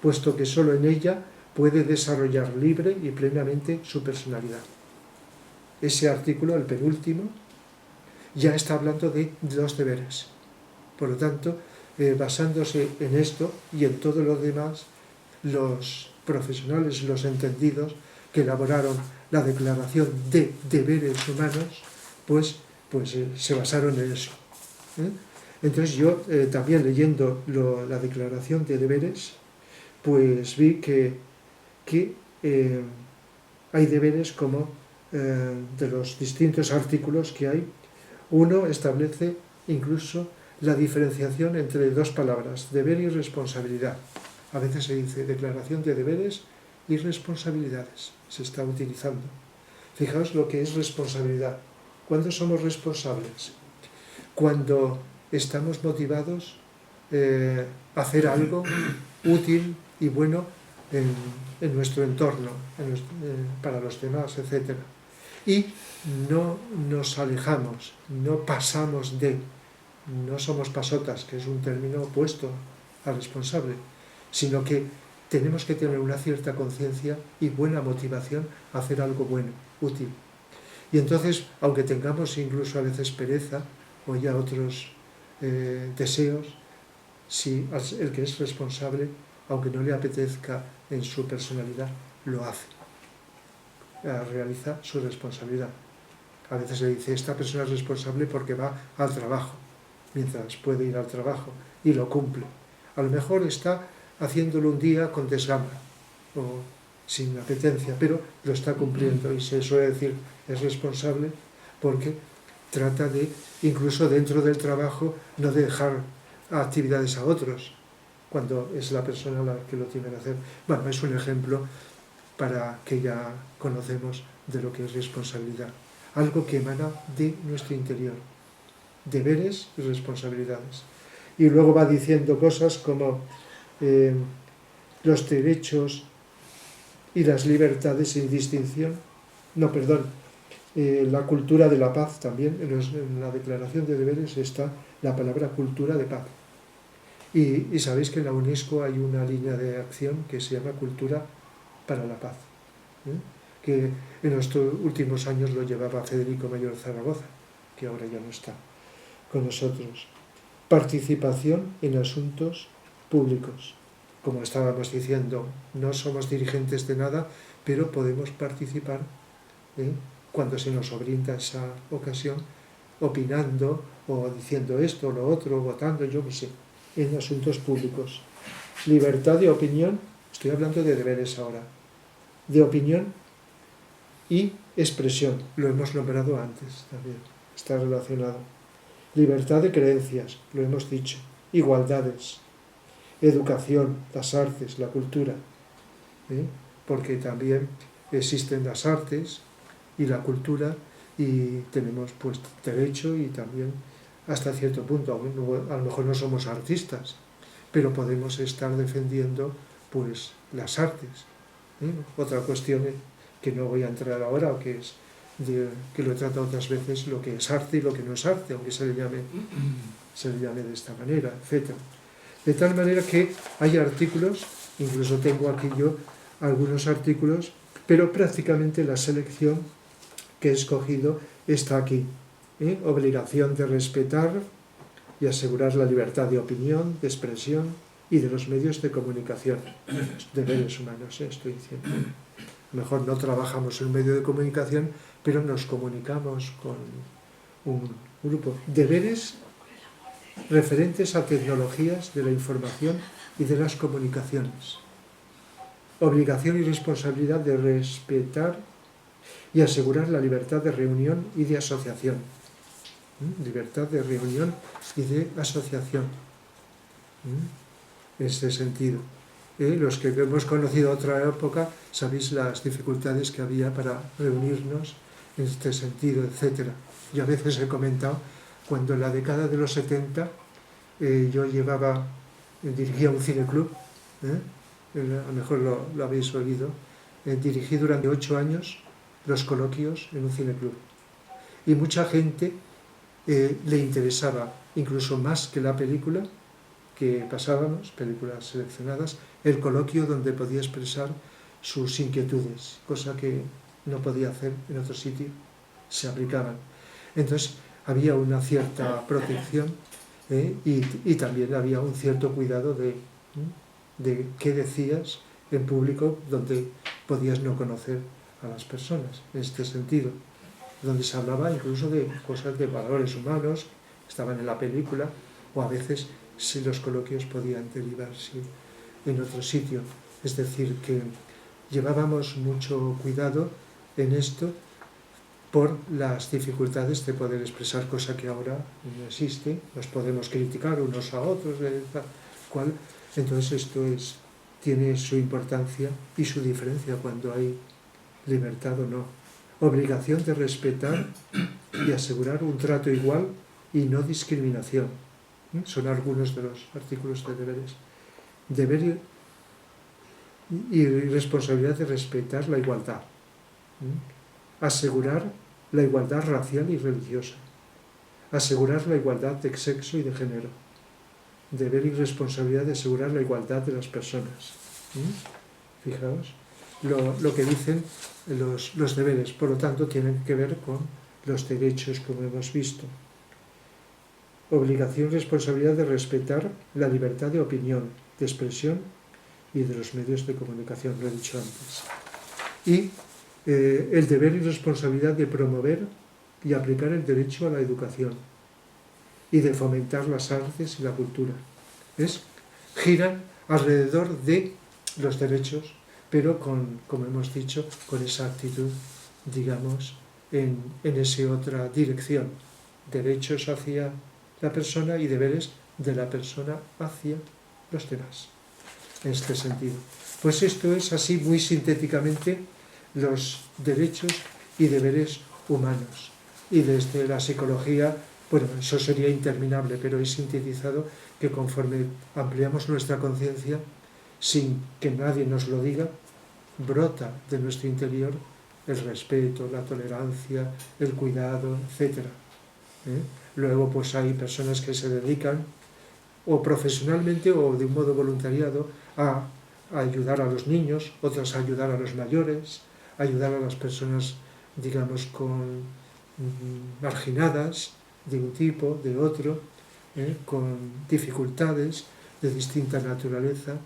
puesto que solo en ella puede desarrollar libre y plenamente su personalidad. Ese artículo, el penúltimo, ya está hablando de los deberes. Por lo tanto, basándose en esto y en todo lo demás, los profesionales, los entendidos que elaboraron la Declaración de Deberes Humanos, pues se basaron en eso. Entonces yo también leyendo la Declaración de Deberes, pues vi que hay deberes como de los distintos artículos que hay. Uno establece incluso la diferenciación entre dos palabras, deber y responsabilidad. A veces se dice declaración de deberes y responsabilidades, se está utilizando. Fijaos lo que es responsabilidad. ¿Cuándo somos responsables? Cuando estamos motivados a hacer algo útil y bueno en nuestro entorno, para los demás, etc. Y no nos alejamos, no pasamos de, no somos pasotas, que es un término opuesto al responsable, sino que tenemos que tener una cierta conciencia y buena motivación a hacer algo bueno, útil. Y entonces, aunque tengamos incluso a veces pereza o ya otros deseos, si el que es responsable, aunque no le apetezca en su personalidad, lo hace, realiza su responsabilidad. A veces se dice, esta persona es responsable porque va al trabajo, mientras puede ir al trabajo, y lo cumple. A lo mejor está haciéndolo un día con desgana o sin apetencia, pero lo está cumpliendo, y se suele decir, es responsable porque trata de, incluso dentro del trabajo, no de dejar actividades a otros, cuando es la persona la que lo tiene que hacer. Bueno, es un ejemplo para que ya conocemos de lo que es responsabilidad. Algo que emana de nuestro interior. Deberes y responsabilidades. Y luego va diciendo cosas como los derechos y las libertades sin distinción. No, perdón. La cultura de la paz también. En la Declaración de Deberes está la palabra cultura de paz. Y sabéis que en la UNESCO hay una línea de acción que se llama Cultura para la Paz, que en los últimos años lo llevaba Federico Mayor Zaragoza, que ahora ya no está con nosotros. Participación en asuntos públicos. Como estábamos diciendo, no somos dirigentes de nada, pero podemos participar cuando se nos brinda esa ocasión, opinando o diciendo esto o lo otro, votando, yo qué sé, en asuntos públicos. Libertad de opinión, estoy hablando de deberes ahora, de opinión y expresión, lo hemos nombrado antes también, está relacionado. Libertad de creencias, lo hemos dicho, igualdades, educación, las artes, la cultura, porque también existen las artes y la cultura y tenemos pues derecho y también hasta cierto punto, a lo mejor no somos artistas, pero podemos estar defendiendo pues las artes. Otra cuestión que no voy a entrar ahora, que es que lo he tratado otras veces, lo que es arte y lo que no es arte, aunque se le llame de esta manera, etc. De tal manera que hay artículos, incluso tengo aquí yo algunos artículos, pero prácticamente la selección que he escogido está aquí. Obligación de respetar y asegurar la libertad de opinión, de expresión y de los medios de comunicación. Deberes humanos, estoy diciendo. A lo mejor no trabajamos en un medio de comunicación, pero nos comunicamos con un grupo. Deberes referentes a tecnologías de la información y de las comunicaciones. Obligación y responsabilidad de respetar y asegurar la libertad de reunión y de asociación. Libertad de reunión y de asociación. En este sentido. Los que hemos conocido otra época, sabéis las dificultades que había para reunirnos en este sentido, etc. Yo a veces he comentado, cuando en la década de los 70 yo dirigía un cineclub, a lo mejor lo habéis oído, dirigí durante 8 años los coloquios en un cineclub. Y mucha gente le interesaba, incluso más que la película que pasábamos, películas seleccionadas, el coloquio donde podía expresar sus inquietudes, cosa que no podía hacer en otro sitio, se aplicaban. Entonces había una cierta protección y también había un cierto cuidado de qué decías en público, donde podías no conocer a las personas, en este sentido, donde se hablaba incluso de cosas de valores humanos, estaban en la película, o a veces si los coloquios podían derivarse en otro sitio. Es decir, que llevábamos mucho cuidado en esto por las dificultades de poder expresar, cosa que ahora no existe, nos podemos criticar unos a otros, cual. Entonces esto tiene su importancia y su diferencia cuando hay libertad o no. Obligación de respetar y asegurar un trato igual y no discriminación. Son algunos de los artículos de deberes. Deber y responsabilidad de respetar la igualdad. Asegurar la igualdad racial y religiosa. Asegurar la igualdad de sexo y de género. Deber y responsabilidad de asegurar la igualdad de las personas. Fijaos lo que dicen los deberes, por lo tanto tienen que ver con los derechos, como hemos visto. Obligación y responsabilidad de respetar la libertad de opinión, de expresión y de los medios de comunicación, lo he dicho antes. Y el deber y responsabilidad de promover y aplicar el derecho a la educación y de fomentar las artes y la cultura. Giran alrededor de los derechos, pero como hemos dicho, con esa actitud, digamos, en esa otra dirección. Derechos hacia la persona y deberes de la persona hacia los demás. En este sentido. Pues esto es así muy sintéticamente los derechos y deberes humanos. Y desde la psicología, bueno, eso sería interminable, pero he sintetizado que conforme ampliamos nuestra conciencia, sin que nadie nos lo diga, brota de nuestro interior el respeto, la tolerancia, el cuidado, etc. Luego pues hay personas que se dedican o profesionalmente o de un modo voluntariado a ayudar a los niños, otras a ayudar a los mayores, a ayudar a las personas, digamos, marginadas de un tipo, de otro, con dificultades de distinta naturaleza,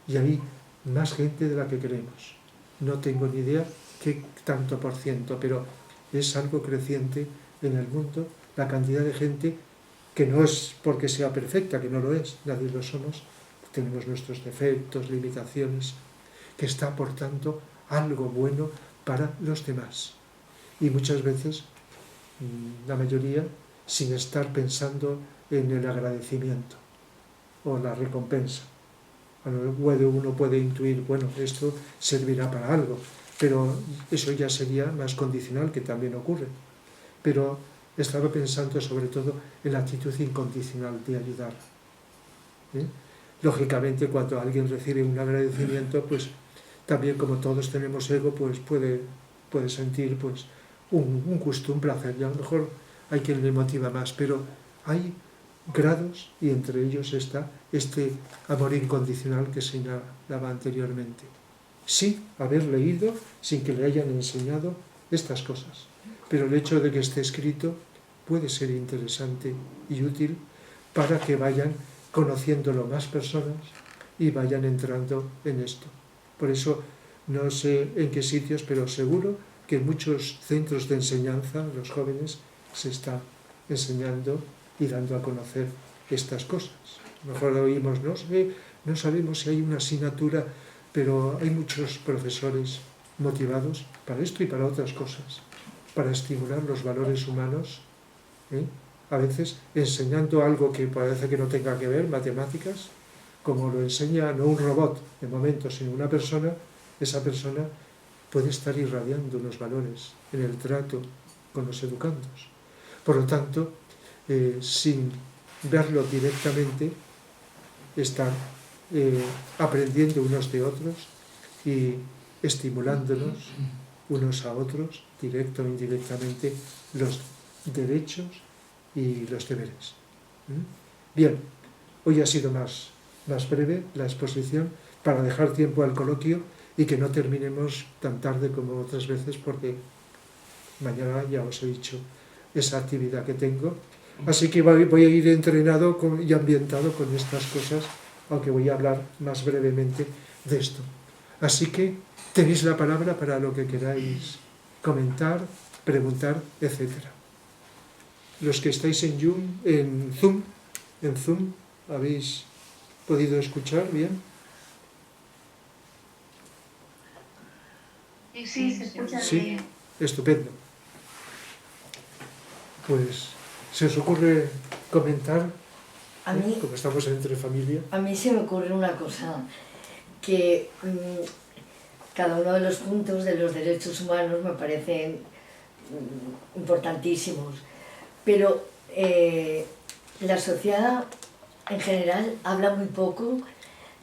y hay más gente de la que queremos. No tengo ni idea qué tanto por ciento, pero es algo creciente en el mundo la cantidad de gente que no es porque sea perfecta, que no lo es, nadie lo somos, tenemos nuestros defectos, limitaciones, que está aportando algo bueno para los demás. Y muchas veces, la mayoría, sin estar pensando en el agradecimiento. o la recompensa. Uno puede intuir, bueno, esto servirá para algo, pero eso ya sería más condicional, que también ocurre. Pero estaba pensando sobre todo en la actitud incondicional de ayudar. Lógicamente, cuando alguien recibe un agradecimiento, pues también, como todos tenemos ego, pues puede sentir pues un gusto, un placer, y a lo mejor hay quien le motiva más, pero hay grados, y entre ellos está este amor incondicional que señalaba anteriormente. Sí, haber leído sin que le hayan enseñado estas cosas, pero el hecho de que esté escrito puede ser interesante y útil para que vayan conociéndolo más personas y vayan entrando en esto. Por eso, no sé en qué sitios, pero seguro que en muchos centros de enseñanza, los jóvenes, se está enseñando y dando a conocer estas cosas. A lo mejor lo oímos, no sabemos si hay una asignatura, pero hay muchos profesores motivados para esto y para otras cosas, para estimular los valores humanos, a veces enseñando algo que parece que no tenga que ver, matemáticas, como lo enseña no un robot de momento, sino una persona. Esa persona puede estar irradiando unos valores en el trato con los educandos. Por lo tanto, sin verlo directamente, están aprendiendo unos de otros y estimulándonos unos a otros, directo o indirectamente, los derechos y los deberes. Bien, hoy ha sido más breve la exposición para dejar tiempo al coloquio y que no terminemos tan tarde como otras veces, porque mañana ya os he dicho esa actividad que tengo. Así que voy a ir entrenado y ambientado con estas cosas, aunque voy a hablar más brevemente de esto. Así que tenéis la palabra para lo que queráis comentar, preguntar, etc. Los que estáis en Zoom, ¿habéis podido escuchar bien? Sí, se escucha bien. Estupendo. Pues, ¿se os ocurre comentar? A mí, como estamos entre familia. A mí se me ocurre una cosa, que cada uno de los puntos de los derechos humanos me parecen importantísimos, pero la sociedad en general habla muy poco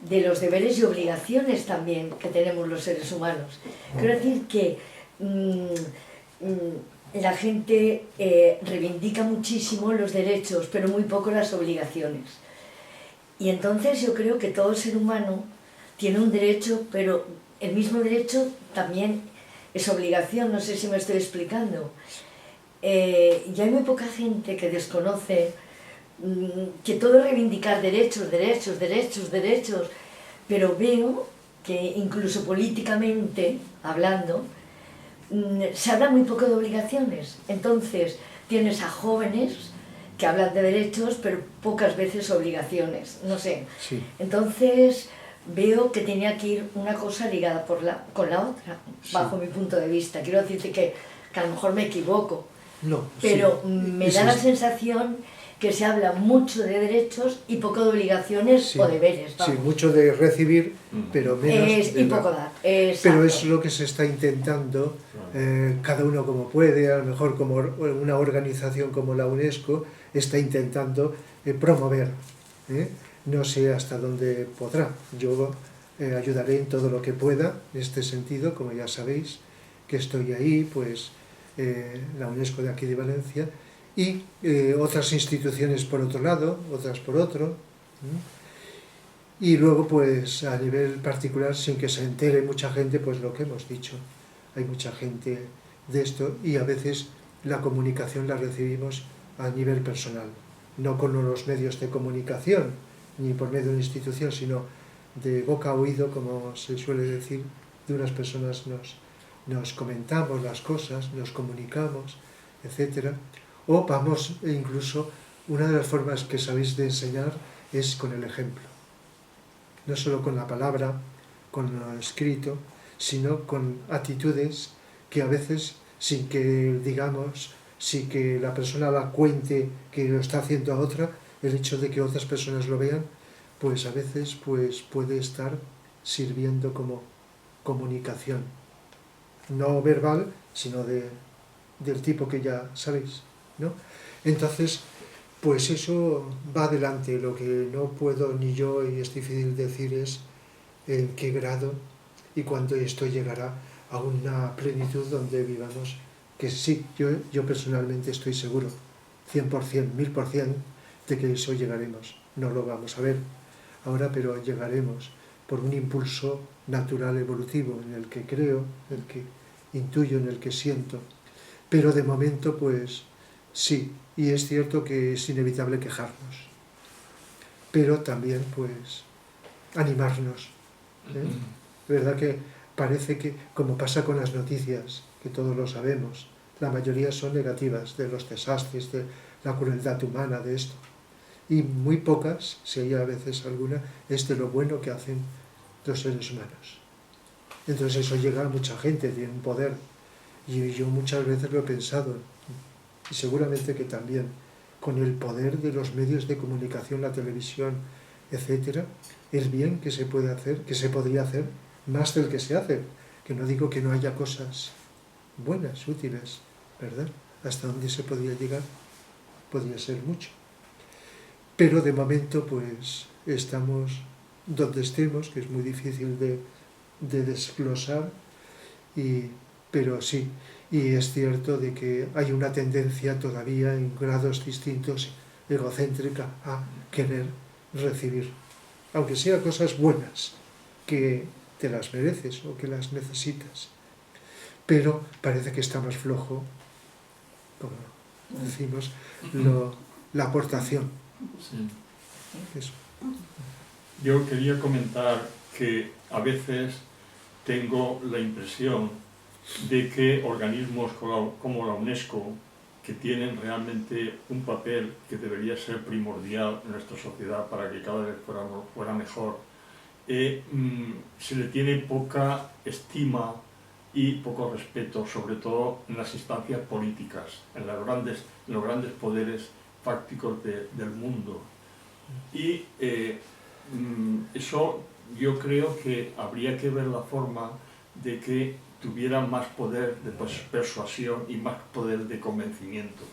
de los deberes y obligaciones también que tenemos los seres humanos. Quiero decir que la gente reivindica muchísimo los derechos, pero muy poco las obligaciones. Y entonces yo creo que todo ser humano tiene un derecho, pero el mismo derecho también es obligación, no sé si me estoy explicando. Y hay muy poca gente que desconoce que todo es reivindicar derechos, derechos, derechos, derechos, pero veo que incluso políticamente hablando, se habla muy poco de obligaciones. Entonces tienes a jóvenes que hablan de derechos, pero pocas veces obligaciones, no sé. Sí. Entonces veo que tenía que ir una cosa ligada con la otra, bajo mi punto de vista. Quiero decirte que a lo mejor me equivoco, pero me da la sensación que se habla mucho de derechos y poco de obligaciones o deberes. Vamos. Sí, mucho de recibir, pero menos y poco dar. Pero es lo que se está intentando, cada uno como puede, a lo mejor como una organización como la UNESCO está intentando promover. No sé hasta dónde podrá. Yo ayudaré en todo lo que pueda en este sentido, como ya sabéis, que estoy ahí, pues la UNESCO de aquí de Valencia, y otras instituciones por otro lado, otras por otro, y luego pues a nivel particular, sin que se entere mucha gente, pues lo que hemos dicho, hay mucha gente de esto, y a veces la comunicación la recibimos a nivel personal, no con los medios de comunicación, ni por medio de una institución, sino de boca a oído, como se suele decir, de unas personas nos comentamos las cosas, nos comunicamos, etcétera. O vamos, incluso, una de las formas que sabéis de enseñar es con el ejemplo. No solo con la palabra, con lo escrito, sino con actitudes que a veces, sin que digamos, sin que la persona la cuente que lo está haciendo a otra, el hecho de que otras personas lo vean, pues a veces pues puede estar sirviendo como comunicación, no verbal, sino del tipo que ya sabéis, ¿no? Entonces, pues eso va adelante. Lo que no puedo ni yo, y es difícil decir, es en qué grado y cuándo esto llegará a una plenitud donde vivamos, que sí, yo personalmente estoy seguro, 100%, 1000%, de que eso llegaremos. No lo vamos a ver ahora, pero llegaremos por un impulso natural evolutivo en el que creo, en el que intuyo, en el que siento. Pero de momento, pues sí, y es cierto que es inevitable quejarnos, pero también pues animarnos, ¿eh? ¿Verdad que parece que, como pasa con las noticias, que todos lo sabemos, la mayoría son negativas, de los desastres, de la crueldad humana, de esto, y muy pocas, si hay a veces alguna, es de lo bueno que hacen los seres humanos. Entonces eso llega a mucha gente, tiene un poder, y yo muchas veces lo he pensado, y seguramente que también, con el poder de los medios de comunicación, la televisión, etcétera, el bien que se puede hacer, que se podría hacer, más del que se hace, que no digo que no haya cosas buenas, útiles, ¿verdad? Hasta donde se podría llegar, podría ser mucho. Pero de momento, pues, estamos donde estemos, que es muy difícil de desglosar, pero sí, y es cierto de que hay una tendencia todavía en grados distintos egocéntrica a querer recibir, aunque sea cosas buenas, que te las mereces o que las necesitas, pero parece que está más flojo, como decimos, la aportación. Sí. Eso. Yo quería comentar que a veces tengo la impresión de que organismos como la UNESCO, que tienen realmente un papel que debería ser primordial en nuestra sociedad para que cada vez fuera mejor, se le tiene poca estima y poco respeto, sobre todo en las instancias políticas, en los grandes poderes fácticos del mundo. Y eso yo creo que habría que ver la forma de que tuviera más poder de persuasión y más poder de convencimiento.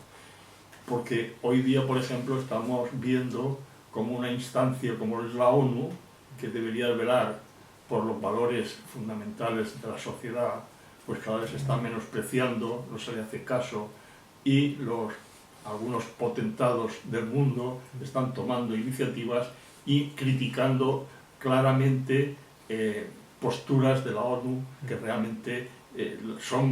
Porque hoy día, por ejemplo, estamos viendo como una instancia como es la ONU, que debería velar por los valores fundamentales de la sociedad, pues cada vez se está menospreciando, no se le hace caso, y algunos potentados del mundo están tomando iniciativas y criticando claramente posturas de la ONU que realmente son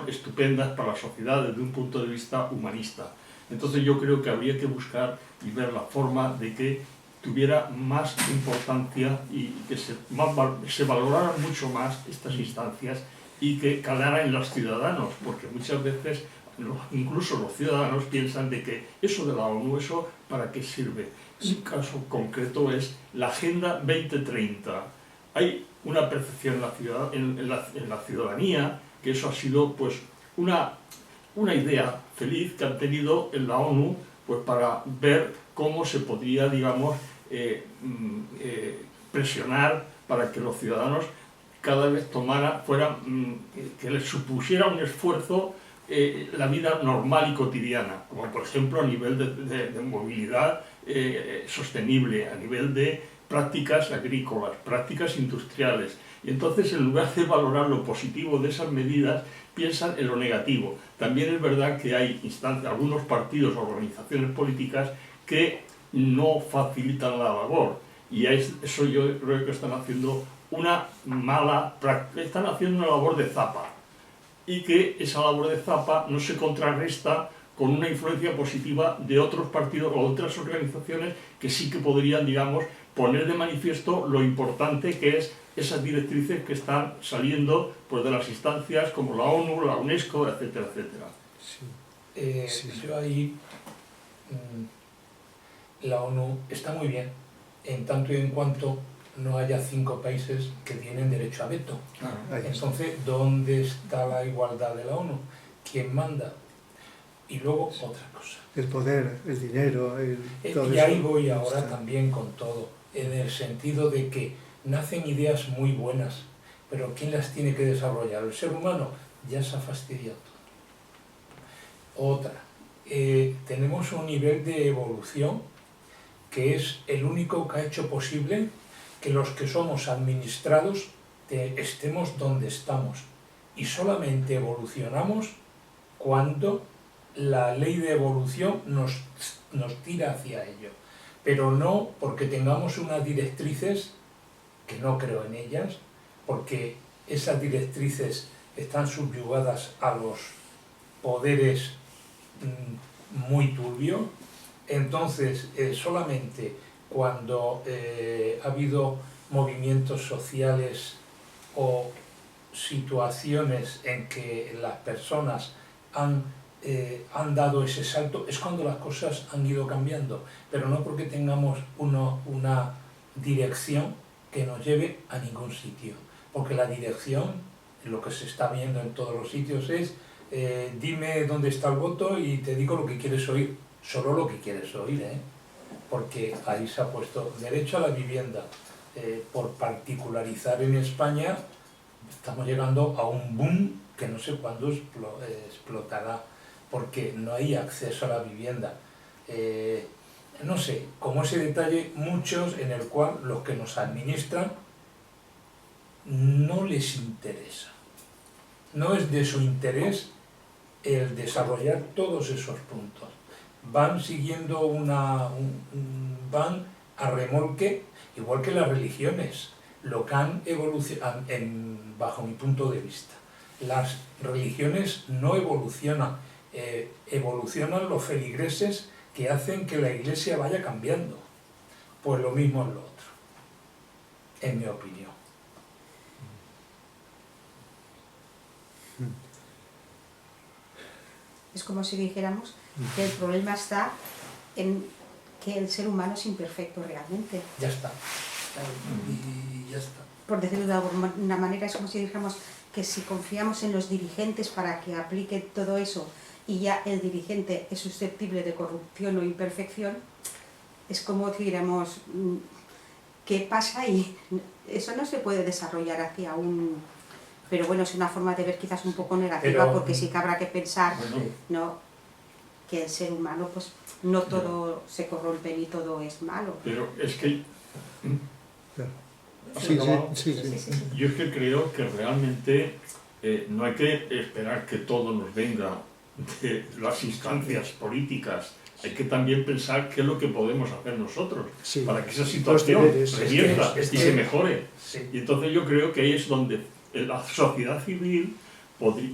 estupendas para la sociedad desde un punto de vista humanista. Entonces yo creo que habría que buscar y ver la forma de que tuviera más importancia y que se valoraran mucho más estas instancias y que calara en los ciudadanos, porque muchas veces incluso los ciudadanos piensan de que eso de la ONU, ¿eso para qué sirve? Un caso concreto es la Agenda 2030. Hay una percepción en la ciudadanía que eso ha sido pues una idea feliz que han tenido en la ONU pues para ver cómo se podría, digamos, presionar para que los ciudadanos cada vez que les supusiera un esfuerzo la vida normal y cotidiana, como por ejemplo a nivel de movilidad sostenible, a nivel de prácticas agrícolas, prácticas industriales. Y entonces, en lugar de valorar lo positivo de esas medidas, piensan en lo negativo. También es verdad que hay algunos partidos o organizaciones políticas que no facilitan la labor. Y eso yo creo que están haciendo están haciendo una labor de zapa. Y que esa labor de zapa no se contrarresta con una influencia positiva de otros partidos o otras organizaciones que sí que podrían, digamos, poner de manifiesto lo importante que es esas directrices que están saliendo pues, de las instancias como la ONU, la UNESCO, etcétera, etcétera. Sí. Yo ahí, la ONU está muy bien, en tanto y en cuanto no haya 5 países que tienen derecho a veto. Entonces, ¿dónde está la igualdad de la ONU? ¿Quién manda? Y luego, otra cosa. El poder, el dinero, todo y ahí eso voy ahora está. también con todo. en el sentido de que nacen ideas muy buenas, pero ¿quién las tiene que desarrollar? El ser humano ya se ha fastidiado todo. Otra, tenemos un nivel de evolución que es el único que ha hecho posible que los que somos administrados estemos donde estamos. Y solamente evolucionamos cuando la ley de evolución nos tira hacia ello. Pero no porque tengamos unas directrices, que no creo en ellas, porque esas directrices están subyugadas a los poderes muy turbios. Entonces, solamente cuando ha habido movimientos sociales o situaciones en que las personas han dado ese salto, es cuando las cosas han ido cambiando, pero no porque tengamos una dirección que nos lleve a ningún sitio, porque la dirección, lo que se está viendo en todos los sitios es dime dónde está el voto y te digo lo que quieres oír, solo lo que quieres oír, porque ahí se ha puesto derecho a la vivienda. Por particularizar en España, estamos llegando a un boom que no sé cuándo explotará, porque no hay acceso a la vivienda. No sé, como ese detalle, muchos en el cual los que nos administran no les interesa. No es de su interés el desarrollar todos esos puntos. Van siguiendo van a remolque, igual que las religiones, lo que han evolucionado, bajo mi punto de vista. Las religiones no evolucionan, evolucionan los feligreses que hacen que la iglesia vaya cambiando. Pues lo mismo es lo otro, en mi opinión. Es como si dijéramos que el problema está en que el ser humano es imperfecto realmente. Ya está. Y ya está. Por decirlo de alguna manera, es como si dijéramos que si confiamos en los dirigentes para que apliquen todo eso y ya el dirigente es susceptible de corrupción o imperfección, es como si dijéramos, ¿qué pasa ahí? Eso no se puede desarrollar hacia un... Pero bueno, es una forma de ver quizás un poco negativa, porque sí que habrá que pensar, ¿no?, que el ser humano, pues no todo se corrompe ni todo es malo. Pero es que... Sí. Yo es que creo que realmente no hay que esperar que todo nos venga de las instancias políticas. Hay que también pensar qué es lo que podemos hacer nosotros para que esa situación revierta y se mejore. Sí. Y entonces yo creo que ahí es donde la sociedad civil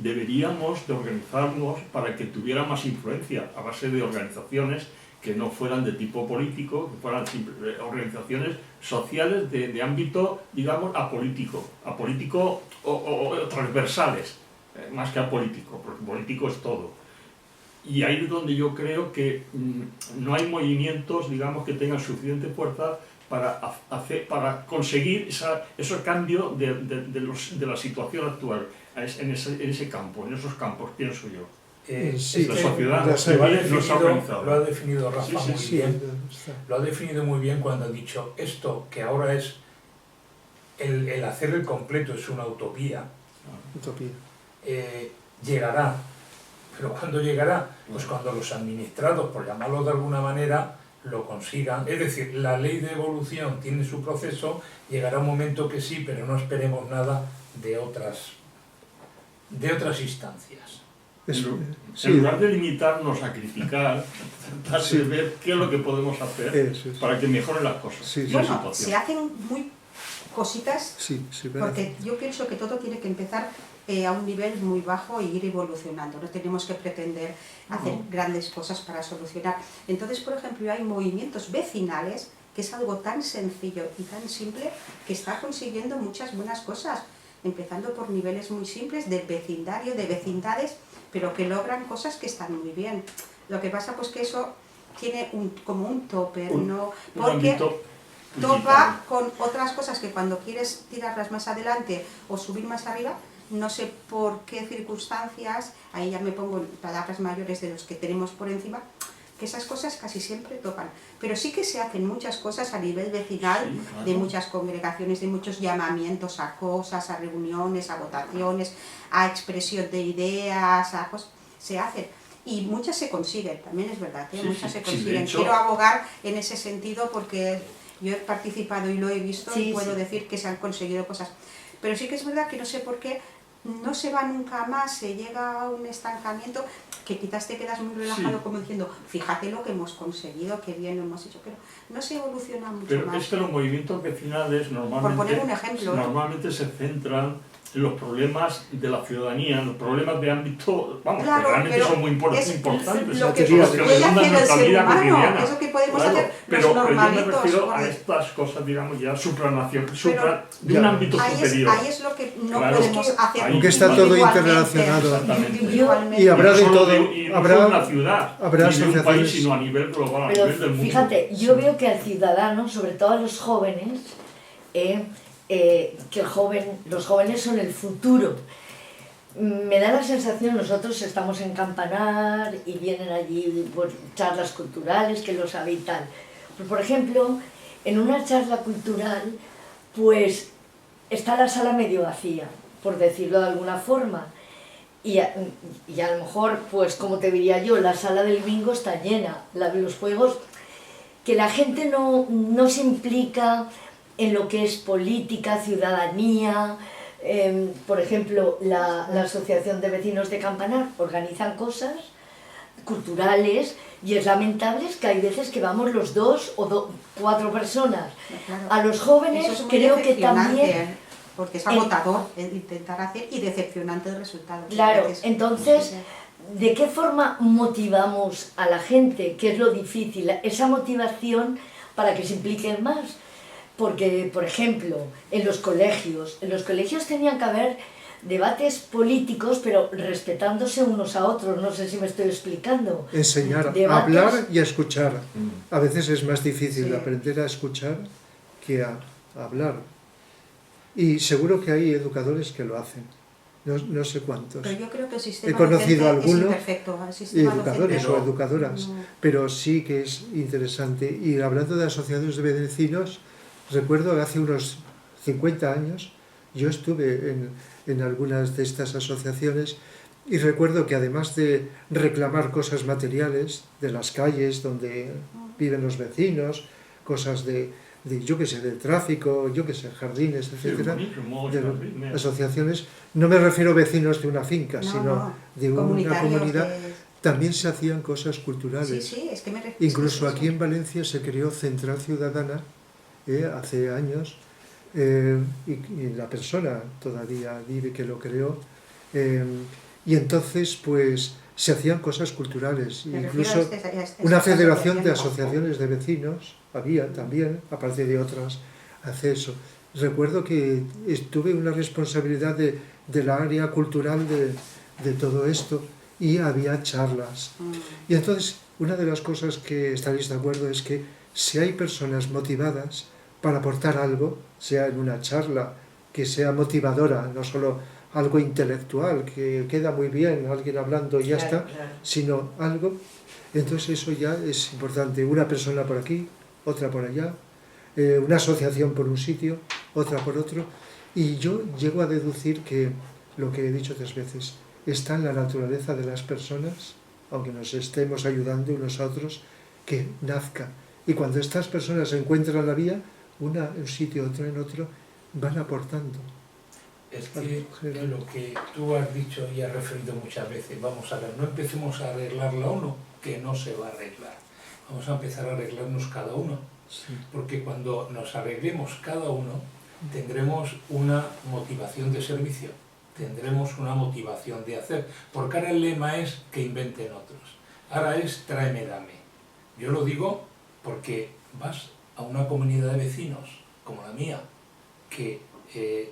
deberíamos de organizarnos para que tuviera más influencia a base de organizaciones que no fueran de tipo político, que fueran organizaciones sociales de ámbito, digamos, apolítico o transversales, más que apolítico, porque político es todo. Y ahí es donde yo creo que no hay movimientos, digamos, que tengan suficiente fuerza para conseguir ese cambio de la situación actual en ese campo, en esos campos, pienso yo. La sociedad lo ha definido Rafa muy bien. Lo ha definido muy bien cuando ha dicho esto, que ahora es el hacer el completo es una utopía. Llegará. Pero ¿cuándo llegará? Pues cuando los administrados, por llamarlo de alguna manera, lo consigan. Es decir, la ley de evolución tiene su proceso, llegará un momento que sí, pero no esperemos nada de otras instancias. En lugar de limitarnos a criticar, tratar de ver qué es lo que podemos hacer para que mejoren las cosas. Bueno, se hacen muy cositas, porque yo pienso que todo tiene que empezar a un nivel muy bajo e ir evolucionando. No tenemos que pretender hacer grandes cosas para solucionar. Entonces, por ejemplo, hay movimientos vecinales, que es algo tan sencillo y tan simple, que está consiguiendo muchas buenas cosas, empezando por niveles muy simples de vecindario, de vecindades, pero que logran cosas que están muy bien. Lo que pasa pues que eso tiene como un tope, ¿no? Porque topa con otras cosas que cuando quieres tirarlas más adelante o subir más arriba, no sé por qué circunstancias, ahí ya me pongo en palabras mayores de los que tenemos por encima, que esas cosas casi siempre tocan. Pero sí que se hacen muchas cosas a nivel vecinal, sí, claro, de muchas congregaciones, de muchos llamamientos a cosas, a reuniones, a votaciones, a expresión de ideas, a cosas, se hacen. Y muchas se consiguen, también es verdad, ¿eh? Sí, muchas se consiguen. Sí, quiero abogar en ese sentido porque yo he participado y lo he visto y puedo decir que se han conseguido cosas. Pero sí que es verdad que no sé por qué no se va nunca más, se llega a un estancamiento que quizás te quedas muy relajado como diciendo, fíjate lo que hemos conseguido, qué bien lo hemos hecho, pero no se evoluciona mucho más. Pero es que los movimientos vecinales por poner un ejemplo, normalmente se centran en los problemas de la ciudadanía, los problemas de ámbito, vamos, claro, que realmente son muy importantes. Lo que puede hacer el ser humano, eso que podemos hacer los normalitos. Pero yo me refiero a estas cosas, digamos, ya de un ámbito superior. Ahí es lo que no podemos hacer. Aunque está todo interrelacionado. Y habrá de todo. Habrá una ciudad, habrá ni de un país, sino a nivel global, pero a nivel del mundo. Fíjate, yo veo que al ciudadano, sobre todo a los jóvenes, que los jóvenes son el futuro. Me da la sensación, nosotros estamos en Campanar y vienen allí pues, charlas culturales, que lo sabe y tal. Pues, por ejemplo, en una charla cultural, pues está la sala medio vacía, por decirlo de alguna forma. Y a lo mejor, pues como te diría yo, la sala del bingo está llena, los juegos, que la gente no se implica en lo que es política, ciudadanía. Por ejemplo, la Asociación de Vecinos de Campanar organizan cosas culturales y es lamentable que hay veces que vamos los 2 o 4 personas. Claro. A los jóvenes eso es creo que también... Porque es agotador intentar hacer y decepcionante el resultado. Claro, entonces, ¿de qué forma motivamos a la gente? Que es lo difícil, esa motivación para que se impliquen más. Porque, por ejemplo, en los colegios tenían que haber debates políticos, pero respetándose unos a otros, no sé si me estoy explicando. Enseñar a hablar y a escuchar. A veces es más difícil aprender a escuchar que a hablar. Y seguro que hay educadores que lo hacen. No sé cuántos. Pero yo creo que el sistema he conocido algunos educadores o educadoras, pero sí que es interesante. Y hablando de asociaciones de vecinos, recuerdo que hace unos 50 años yo estuve en algunas de estas asociaciones y recuerdo que además de reclamar cosas materiales de las calles donde viven los vecinos, cosas de yo qué sé, del tráfico, yo qué sé, jardines, etcétera, de asociaciones, no me refiero a vecinos de una finca, sino de una comunidad, también se hacían cosas culturales. Sí, es que me refiero. Incluso aquí en Valencia se creó Central Ciudadana, hace años, y la persona todavía vive que lo creó, y entonces pues se hacían cosas culturales, incluso una federación de asociaciones de vecinos había también, aparte de otras, hace eso. Recuerdo que tuve una responsabilidad de la área cultural de todo esto y había charlas. Y entonces una de las cosas que estaréis de acuerdo es que si hay personas motivadas para aportar algo, sea en una charla que sea motivadora, no solo algo intelectual, que queda muy bien, alguien hablando y ya está, sino algo, entonces eso ya es importante. Una persona por aquí, otra por allá, una asociación por un sitio, otra por otro, y yo llego a deducir que, lo que he dicho 3 veces, está en la naturaleza de las personas, aunque nos estemos ayudando unos a otros, que nazca. Y cuando estas personas encuentran la vía, una en un sitio, otra en otro, van aportando. Es que lo que tú has dicho y has referido muchas veces, vamos a ver, no empecemos a arreglar la ONU, que no se va a arreglar. Vamos a empezar a arreglarnos cada uno, porque cuando nos arreglemos cada uno, tendremos una motivación de servicio, tendremos una motivación de hacer, porque ahora el lema es que inventen otros, ahora es tráeme, dame. Yo lo digo porque vas a una comunidad de vecinos, como la mía, que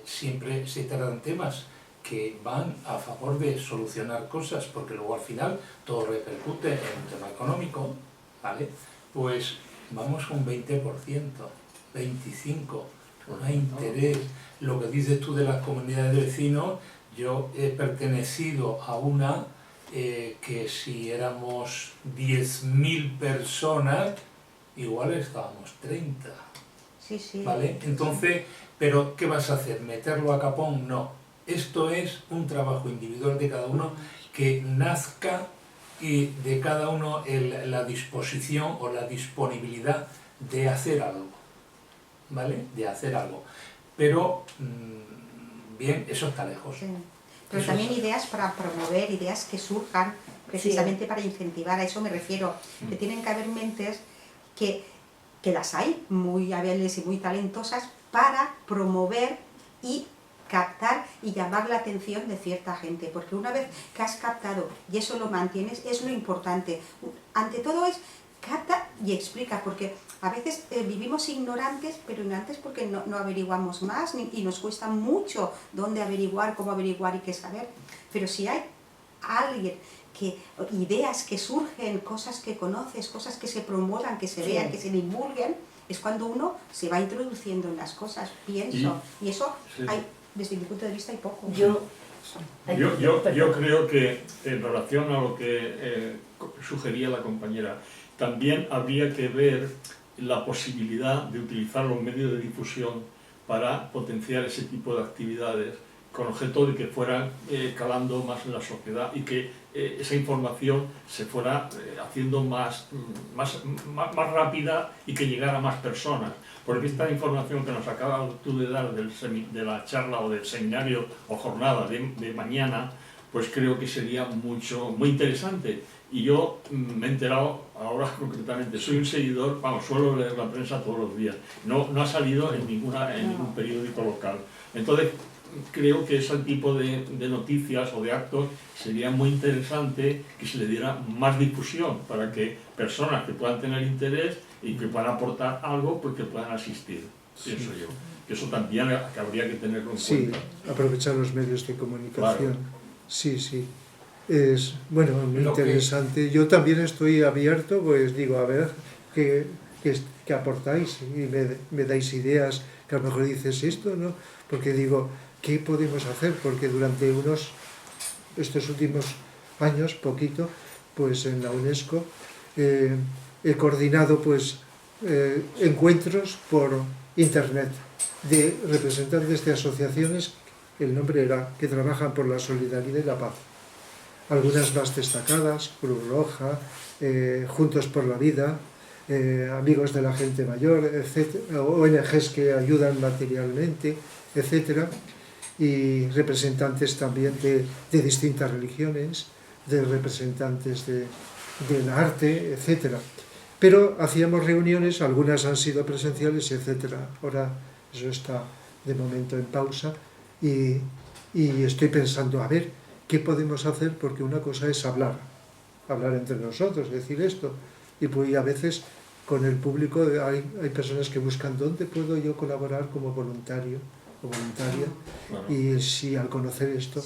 siempre se tratan temas que van a favor de solucionar cosas, porque luego al final todo repercute en un tema económico, ¿vale? Pues vamos a un 20%, 25%, no hay interés. Lo que dices tú de las comunidades de vecinos, yo he pertenecido a una que si éramos 10.000 personas, igual estábamos 30. Sí, sí. ¿Vale? Entonces, ¿pero qué vas a hacer? ¿Meterlo a capón? No. Esto es un trabajo individual de cada uno que nazca y de cada uno la disposición o la disponibilidad de hacer algo. ¿Vale? De hacer algo. Pero, bien, eso está lejos. Sí. Pero eso también ideas para promover, ideas que surjan precisamente para incentivar, a eso me refiero, que tienen que haber mentes que las hay muy hábiles y muy talentosas para promover y captar y llamar la atención de cierta gente, porque una vez que has captado y eso lo mantienes, es lo importante. Ante todo es capta y explica, porque a veces vivimos ignorantes, pero ignorantes porque no averiguamos más y nos cuesta mucho dónde averiguar, cómo averiguar y qué saber. Pero si hay alguien ideas que surgen, cosas que conoces, cosas que se promuevan, que se vean, que se divulguen, es cuando uno se va introduciendo en las cosas, pienso. Y eso, hay, desde mi punto de vista, hay poco. Yo creo que en relación a lo que sugería la compañera, también habría que ver la posibilidad de utilizar los medios de difusión para potenciar ese tipo de actividades, con objeto de que fueran calando más en la sociedad y que esa información se fuera haciendo más rápida y que llegara a más personas. Porque esta información que nos acabas tú de dar de la charla o del seminario o jornada de mañana, pues creo que sería muy interesante. Y yo me he enterado ahora concretamente, soy un seguidor, suelo leer la prensa todos los días, no ha salido en ningún periódico local. Entonces, creo que ese tipo de noticias o de actos sería muy interesante que se le diera más difusión para que personas que puedan tener interés y que puedan aportar algo, pues que puedan asistir, pienso yo. Que eso también habría que tenerlo en cuenta. Sí, aprovechar los medios de comunicación. Claro. Sí. Es, bueno, muy interesante. Yo también estoy abierto, pues digo, a ver qué aportáis y me dais ideas, que a lo mejor dices esto, ¿no? Porque digo, ¿qué podemos hacer? Porque durante estos últimos años, poquito, pues en la UNESCO he coordinado pues encuentros por internet de representantes de asociaciones, el nombre era que trabajan por la solidaridad y la paz. Algunas más destacadas, Cruz Roja, Juntos por la Vida, Amigos de la Gente Mayor, etcétera, ONGs que ayudan materialmente, etcétera, y representantes también de distintas religiones, de representantes del arte, etcétera. Pero hacíamos reuniones, algunas han sido presenciales, etcétera. Ahora eso está de momento en pausa y estoy pensando, a ver, ¿qué podemos hacer? Porque una cosa es hablar entre nosotros, decir esto, y pues a veces con el público hay personas que buscan dónde puedo yo colaborar como voluntario o voluntaria, y si al conocer esto,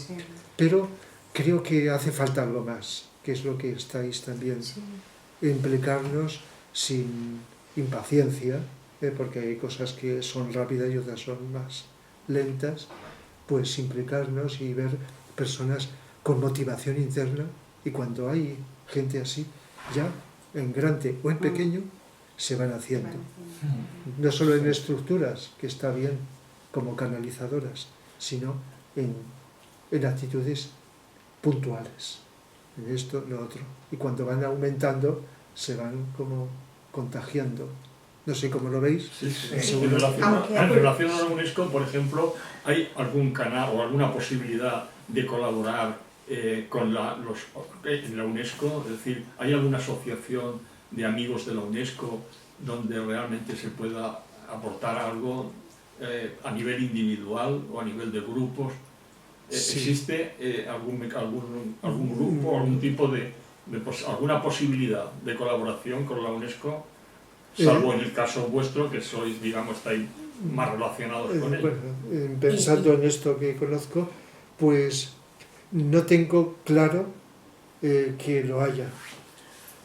pero creo que hace falta algo más, que es lo que estáis también, implicarnos sin impaciencia, porque hay cosas que son rápidas y otras son más lentas, pues implicarnos y ver personas con motivación interna, y cuando hay gente así, ya en grande o en pequeño, se van haciendo. No solo en estructuras, que está bien, como canalizadoras, sino en actitudes puntuales, en esto, lo otro. Y cuando van aumentando, se van como contagiando. No sé cómo lo veis. Sí. En relación a la UNESCO, por ejemplo, ¿hay algún canal o alguna posibilidad de colaborar con en la UNESCO? Es decir, ¿hay alguna asociación de amigos de la UNESCO donde realmente se pueda aportar algo a nivel individual o a nivel de grupos? ¿Existe algún grupo, algún tipo alguna posibilidad de colaboración con la UNESCO? Salvo en el caso vuestro, que sois, digamos, estáis más relacionados con él. Bueno, pensando en esto que conozco, pues no tengo claro que lo haya.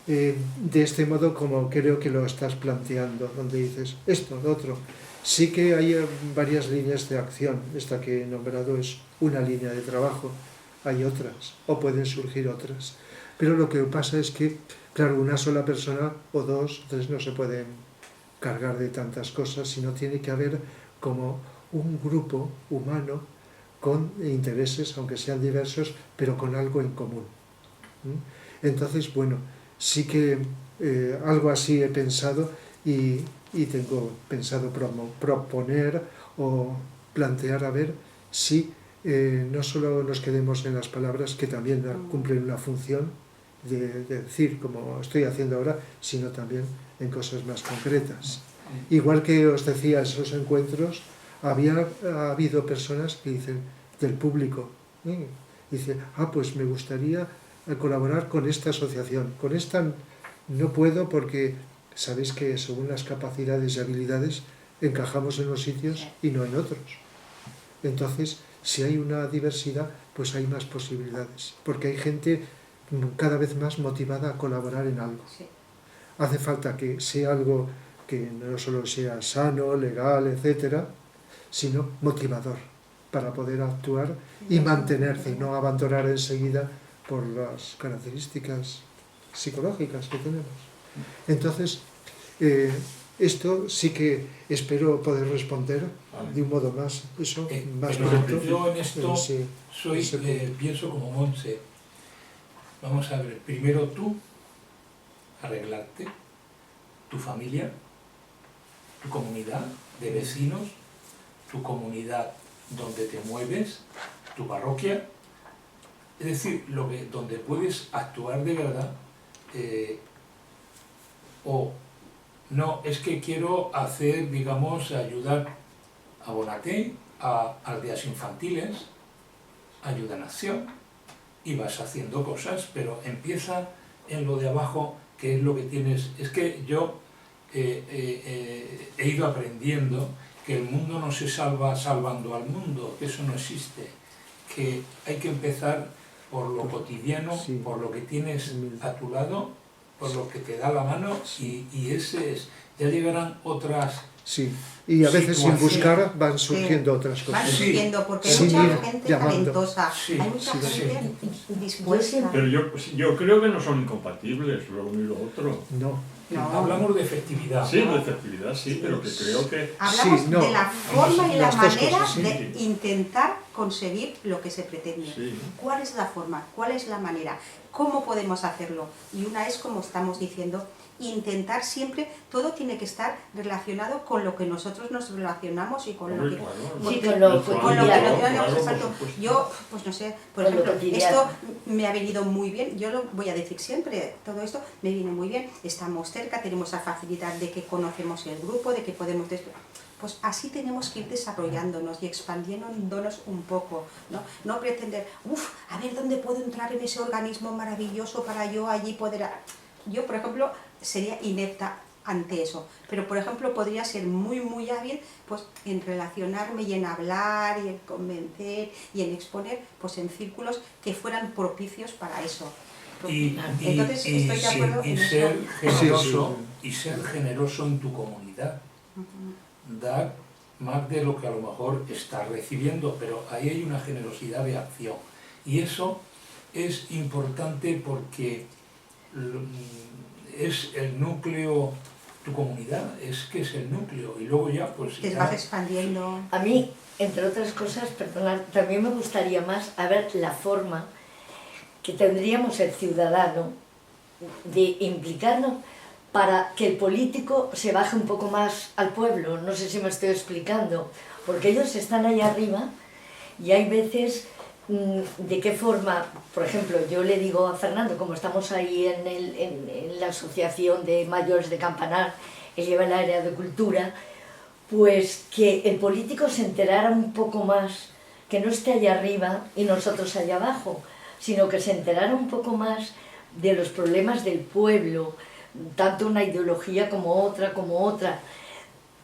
De este modo, como creo que lo estás planteando, donde dices esto, lo otro. Sí que hay varias líneas de acción. Esta que he nombrado es una línea de trabajo, hay otras, o pueden surgir otras. Pero lo que pasa es que, claro, una sola persona o dos, tres no se pueden cargar de tantas cosas, sino tiene que haber como un grupo humano con intereses, aunque sean diversos, pero con algo en común. Entonces, bueno, sí que algo así he pensado y tengo pensado proponer o plantear a ver si no solo nos quedemos en las palabras, que también cumplen una función de decir, como estoy haciendo ahora, sino también en cosas más concretas. Igual que os decía, esos encuentros, ha habido personas que dicen, del público, dicen, pues me gustaría colaborar con esta asociación, con esta no puedo porque sabéis que según las capacidades y habilidades encajamos en unos sitios y no en otros. Entonces, si hay una diversidad, pues hay más posibilidades, porque hay gente cada vez más motivada a colaborar en algo. Hace falta que sea algo que no solo sea sano, legal, etcétera, sino motivador para poder actuar y mantenerse, y no abandonar enseguida por las características psicológicas que tenemos. Entonces, esto sí que espero poder responder de un modo más pronto. Yo en esto pienso como Montse. Vamos a ver, primero tú, arreglarte, tu familia, tu comunidad de vecinos, tu comunidad donde te mueves, tu parroquia, es decir, donde puedes actuar de verdad, o no, es que quiero hacer, digamos, ayudar a Bonaté, a aldeas infantiles, ayuda en acción, y vas haciendo cosas, pero empieza en lo de abajo, que es lo que tienes. Es que yo he ido aprendiendo que el mundo no se salva salvando al mundo, que eso no existe, que hay que empezar por lo cotidiano, por lo que tienes a tu lado, por lo que te da la mano, y ese es, ya llegarán otras. Sí, y a veces sin buscar van surgiendo otras cosas. Van surgiendo porque hay mucha gente talentosa, hay mucha gente dispuesta. Pero yo creo que no son incompatibles lo uno y lo otro. No. Hablamos de efectividad. Sí, de efectividad, sí, pero que creo que... Hablamos de la forma y la manera de intentar conseguir lo que se pretende. ¿Cuál es la forma? ¿Cuál es la manera? ¿Cómo podemos hacerlo? Y una es, como estamos diciendo, intentar siempre, todo tiene que estar relacionado con lo que nosotros nos relacionamos y con lo que... Yo, pues no sé, por ejemplo, esto me ha venido muy bien, yo lo voy a decir siempre, todo esto me viene muy bien, estamos cerca, tenemos la facilidad de que conocemos el grupo, de que podemos... Pues así tenemos que ir desarrollándonos y expandiéndonos un poco, ¿no? No pretender, a ver dónde puedo entrar en ese organismo maravilloso para yo allí poder... Yo, por ejemplo, sería inepta ante eso, pero por ejemplo podría ser muy muy hábil pues en relacionarme y en hablar y en convencer y en exponer pues en círculos que fueran propicios para eso. Entonces estoy de acuerdo en ser generoso y ser generoso en tu comunidad. Dar más de lo que a lo mejor estás recibiendo, pero ahí hay una generosidad de acción y eso es importante porque es el núcleo, tu comunidad es que es el núcleo y luego ya pues... Te vas expandiendo. A mí, entre otras cosas, perdonad, también me gustaría más a ver la forma que tendríamos el ciudadano de implicarnos para que el político se baje un poco más al pueblo. No sé si me estoy explicando, porque ellos están ahí arriba y hay veces... ¿De qué forma? Por ejemplo, yo le digo a Fernando, como estamos ahí en la asociación de mayores de Campanar, él lleva el área de cultura, pues que el político se enterara un poco más, que no esté allá arriba y nosotros allá abajo, sino que se enterara un poco más de los problemas del pueblo, tanto una ideología como otra.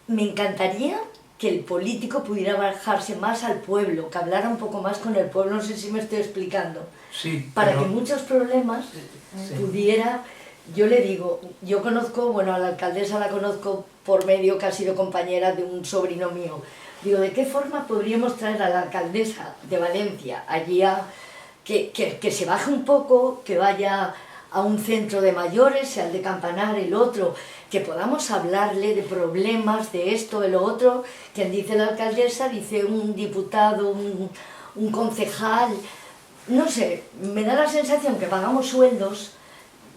Me encantaría que el político pudiera bajarse más al pueblo, que hablara un poco más con el pueblo, no sé si me estoy explicando, para que muchos problemas pudiera, yo le digo, yo conozco, bueno, a la alcaldesa la conozco por medio que ha sido compañera de un sobrino mío, digo, ¿de qué forma podríamos traer a la alcaldesa de Valencia allí a que se baje un poco, que vaya a un centro de mayores, sea el de Campanar, el otro, que podamos hablarle de problemas, de esto, de lo otro, quien dice la alcaldesa, dice un diputado, un concejal, no sé, me da la sensación que pagamos sueldos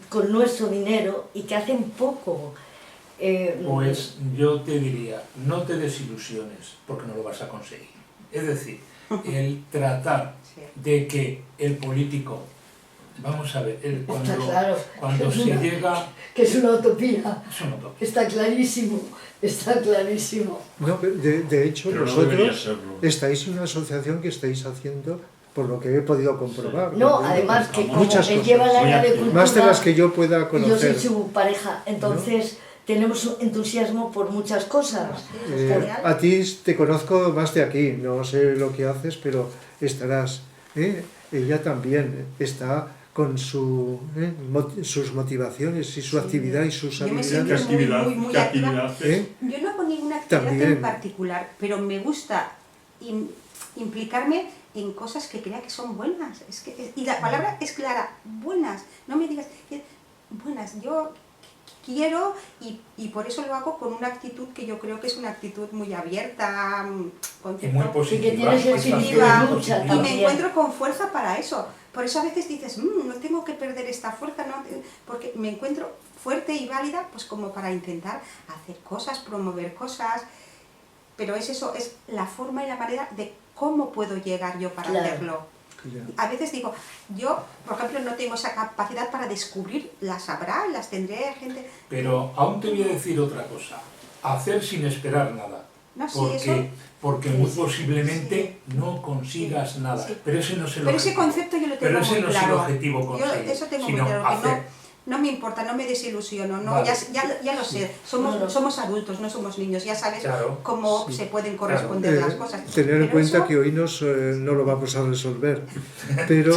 con nuestro dinero y que hacen poco. Pues yo te diría, no te desilusiones porque no lo vas a conseguir. Es decir, el tratar de que el político, vamos a ver, cuando se llega... Que es una utopía. Es una utopía. Está clarísimo, está clarísimo. No, de hecho, pero vosotros estáis en una asociación que estáis haciendo, por lo que he podido comprobar. No, además que como muchas él lleva el área de cultura, más de las que yo pueda conocer. Yo soy su pareja, entonces... ¿no? Tenemos entusiasmo por muchas cosas. A ti te conozco más de aquí, no sé lo que haces, pero estarás. Ella también está con sus motivaciones y su actividad y sus habilidades. Muy activa. Yo no hago ninguna actividad también en particular, pero me gusta implicarme en cosas que crea que son buenas. Y la palabra es clara, buenas. No me digas, buenas, yo... quiero y por eso lo hago con una actitud que yo creo que es una actitud muy abierta, y muy positiva, y me encuentro con fuerza para eso. Por eso a veces dices, no tengo que perder esta fuerza, no, porque me encuentro fuerte y válida pues como para intentar hacer cosas, promover cosas, pero es eso, es la forma y la manera de cómo puedo llegar yo para hacerlo. A veces digo, yo, por ejemplo, no tengo esa capacidad para descubrir, las habrá, las tendré gente... Pero aún te voy a decir otra cosa, hacer sin esperar nada, no, sí, porque muy posiblemente no consigas nada, pero ese no es el objetivo. Ese concepto yo lo tengo muy claro. Pero ese no es el objetivo conseguir, yo eso tengo muy claro, que no me importa, no me desilusiono, no, vale. ya lo sé, somos adultos, no somos niños, ya sabes cómo se pueden corresponder las cosas. Tener en cuenta que hoy no lo vamos a resolver, pero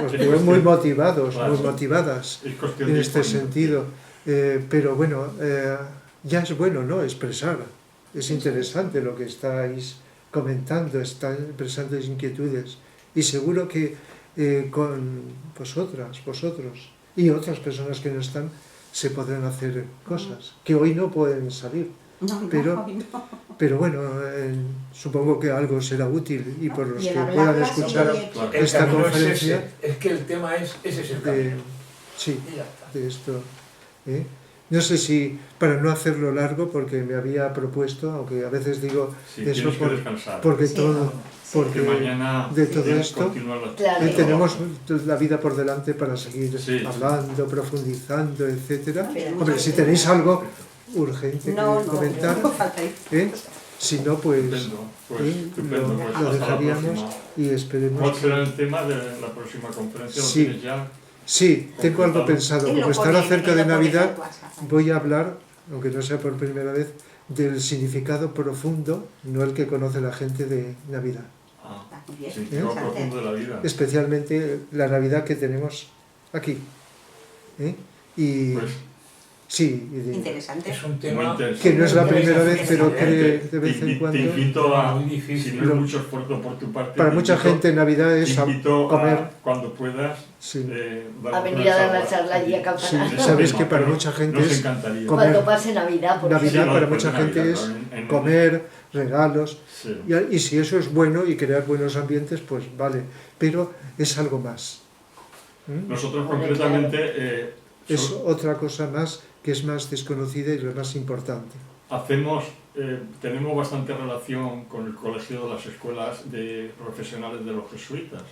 os veo muy motivados, muy motivadas en este sentido. Pero bueno, ya es bueno, ¿no?, expresar. Es interesante lo que estáis comentando, están expresando inquietudes. Y seguro que con vosotros y otras personas que no están, se podrán hacer cosas que hoy no pueden salir. Pero bueno, supongo que algo será útil y por los que puedan escuchar esta conferencia... Es que el tema ese es el camino. Sí, de esto. No sé si, para no hacerlo largo, porque me había propuesto, aunque a veces digo eso porque todo... Porque mañana de todo esto tenemos la vida por delante para seguir hablando, profundizando, etcétera. Hombre, si tenéis algo urgente que comentar, si no, pues lo dejaríamos y esperemos. ¿Cuál será el tema de la próxima conferencia? ¿Lo tienes ya? Sí, tengo algo pensado. Como estará cerca de Navidad, voy a hablar, aunque no sea por primera vez, del significado profundo, no el que conoce la gente de Navidad. Significado profundo de la vida. Especialmente la Navidad que tenemos aquí. Y pues, sí, interesante. Es un tema que no es la primera vez, pero que de vez en cuando... Te invito a, si no es mucho esfuerzo por tu parte, para mucha gente Navidad es comer. Cuando puedas, a venir a dar la charla allí a Campanar. Sabes que para mucha gente es comer. Cuando pase Navidad. Navidad para mucha gente es comer, regalos, y si eso es bueno y crear buenos ambientes, pues vale, pero es algo más. Nosotros concretamente... es otra cosa más que es más desconocida y lo más importante. Tenemos bastante relación con el colegio de las escuelas de profesionales de los jesuitas.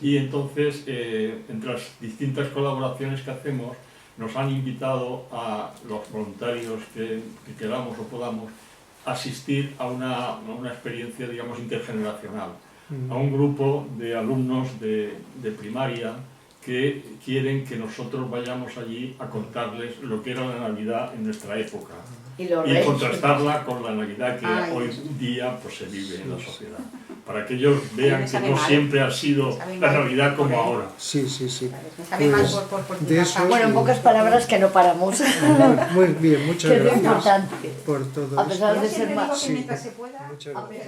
Y entonces, entre las distintas colaboraciones que hacemos, nos han invitado a los voluntarios que queramos o podamos asistir a una experiencia, digamos, intergeneracional, a un grupo de alumnos de primaria que quieren que nosotros vayamos allí a contarles lo que era la Navidad en nuestra época y contrastarla con la Navidad que hoy día pues, se vive en la sociedad, para que ellos vean que no siempre ha sido la Navidad como ahora. Sí. Pues, de eso, bueno, en pocas palabras que no paramos. Muy bien, muchas gracias importante. por todo a pesar de ser más. Sí, mientras se pueda, muchas gracias.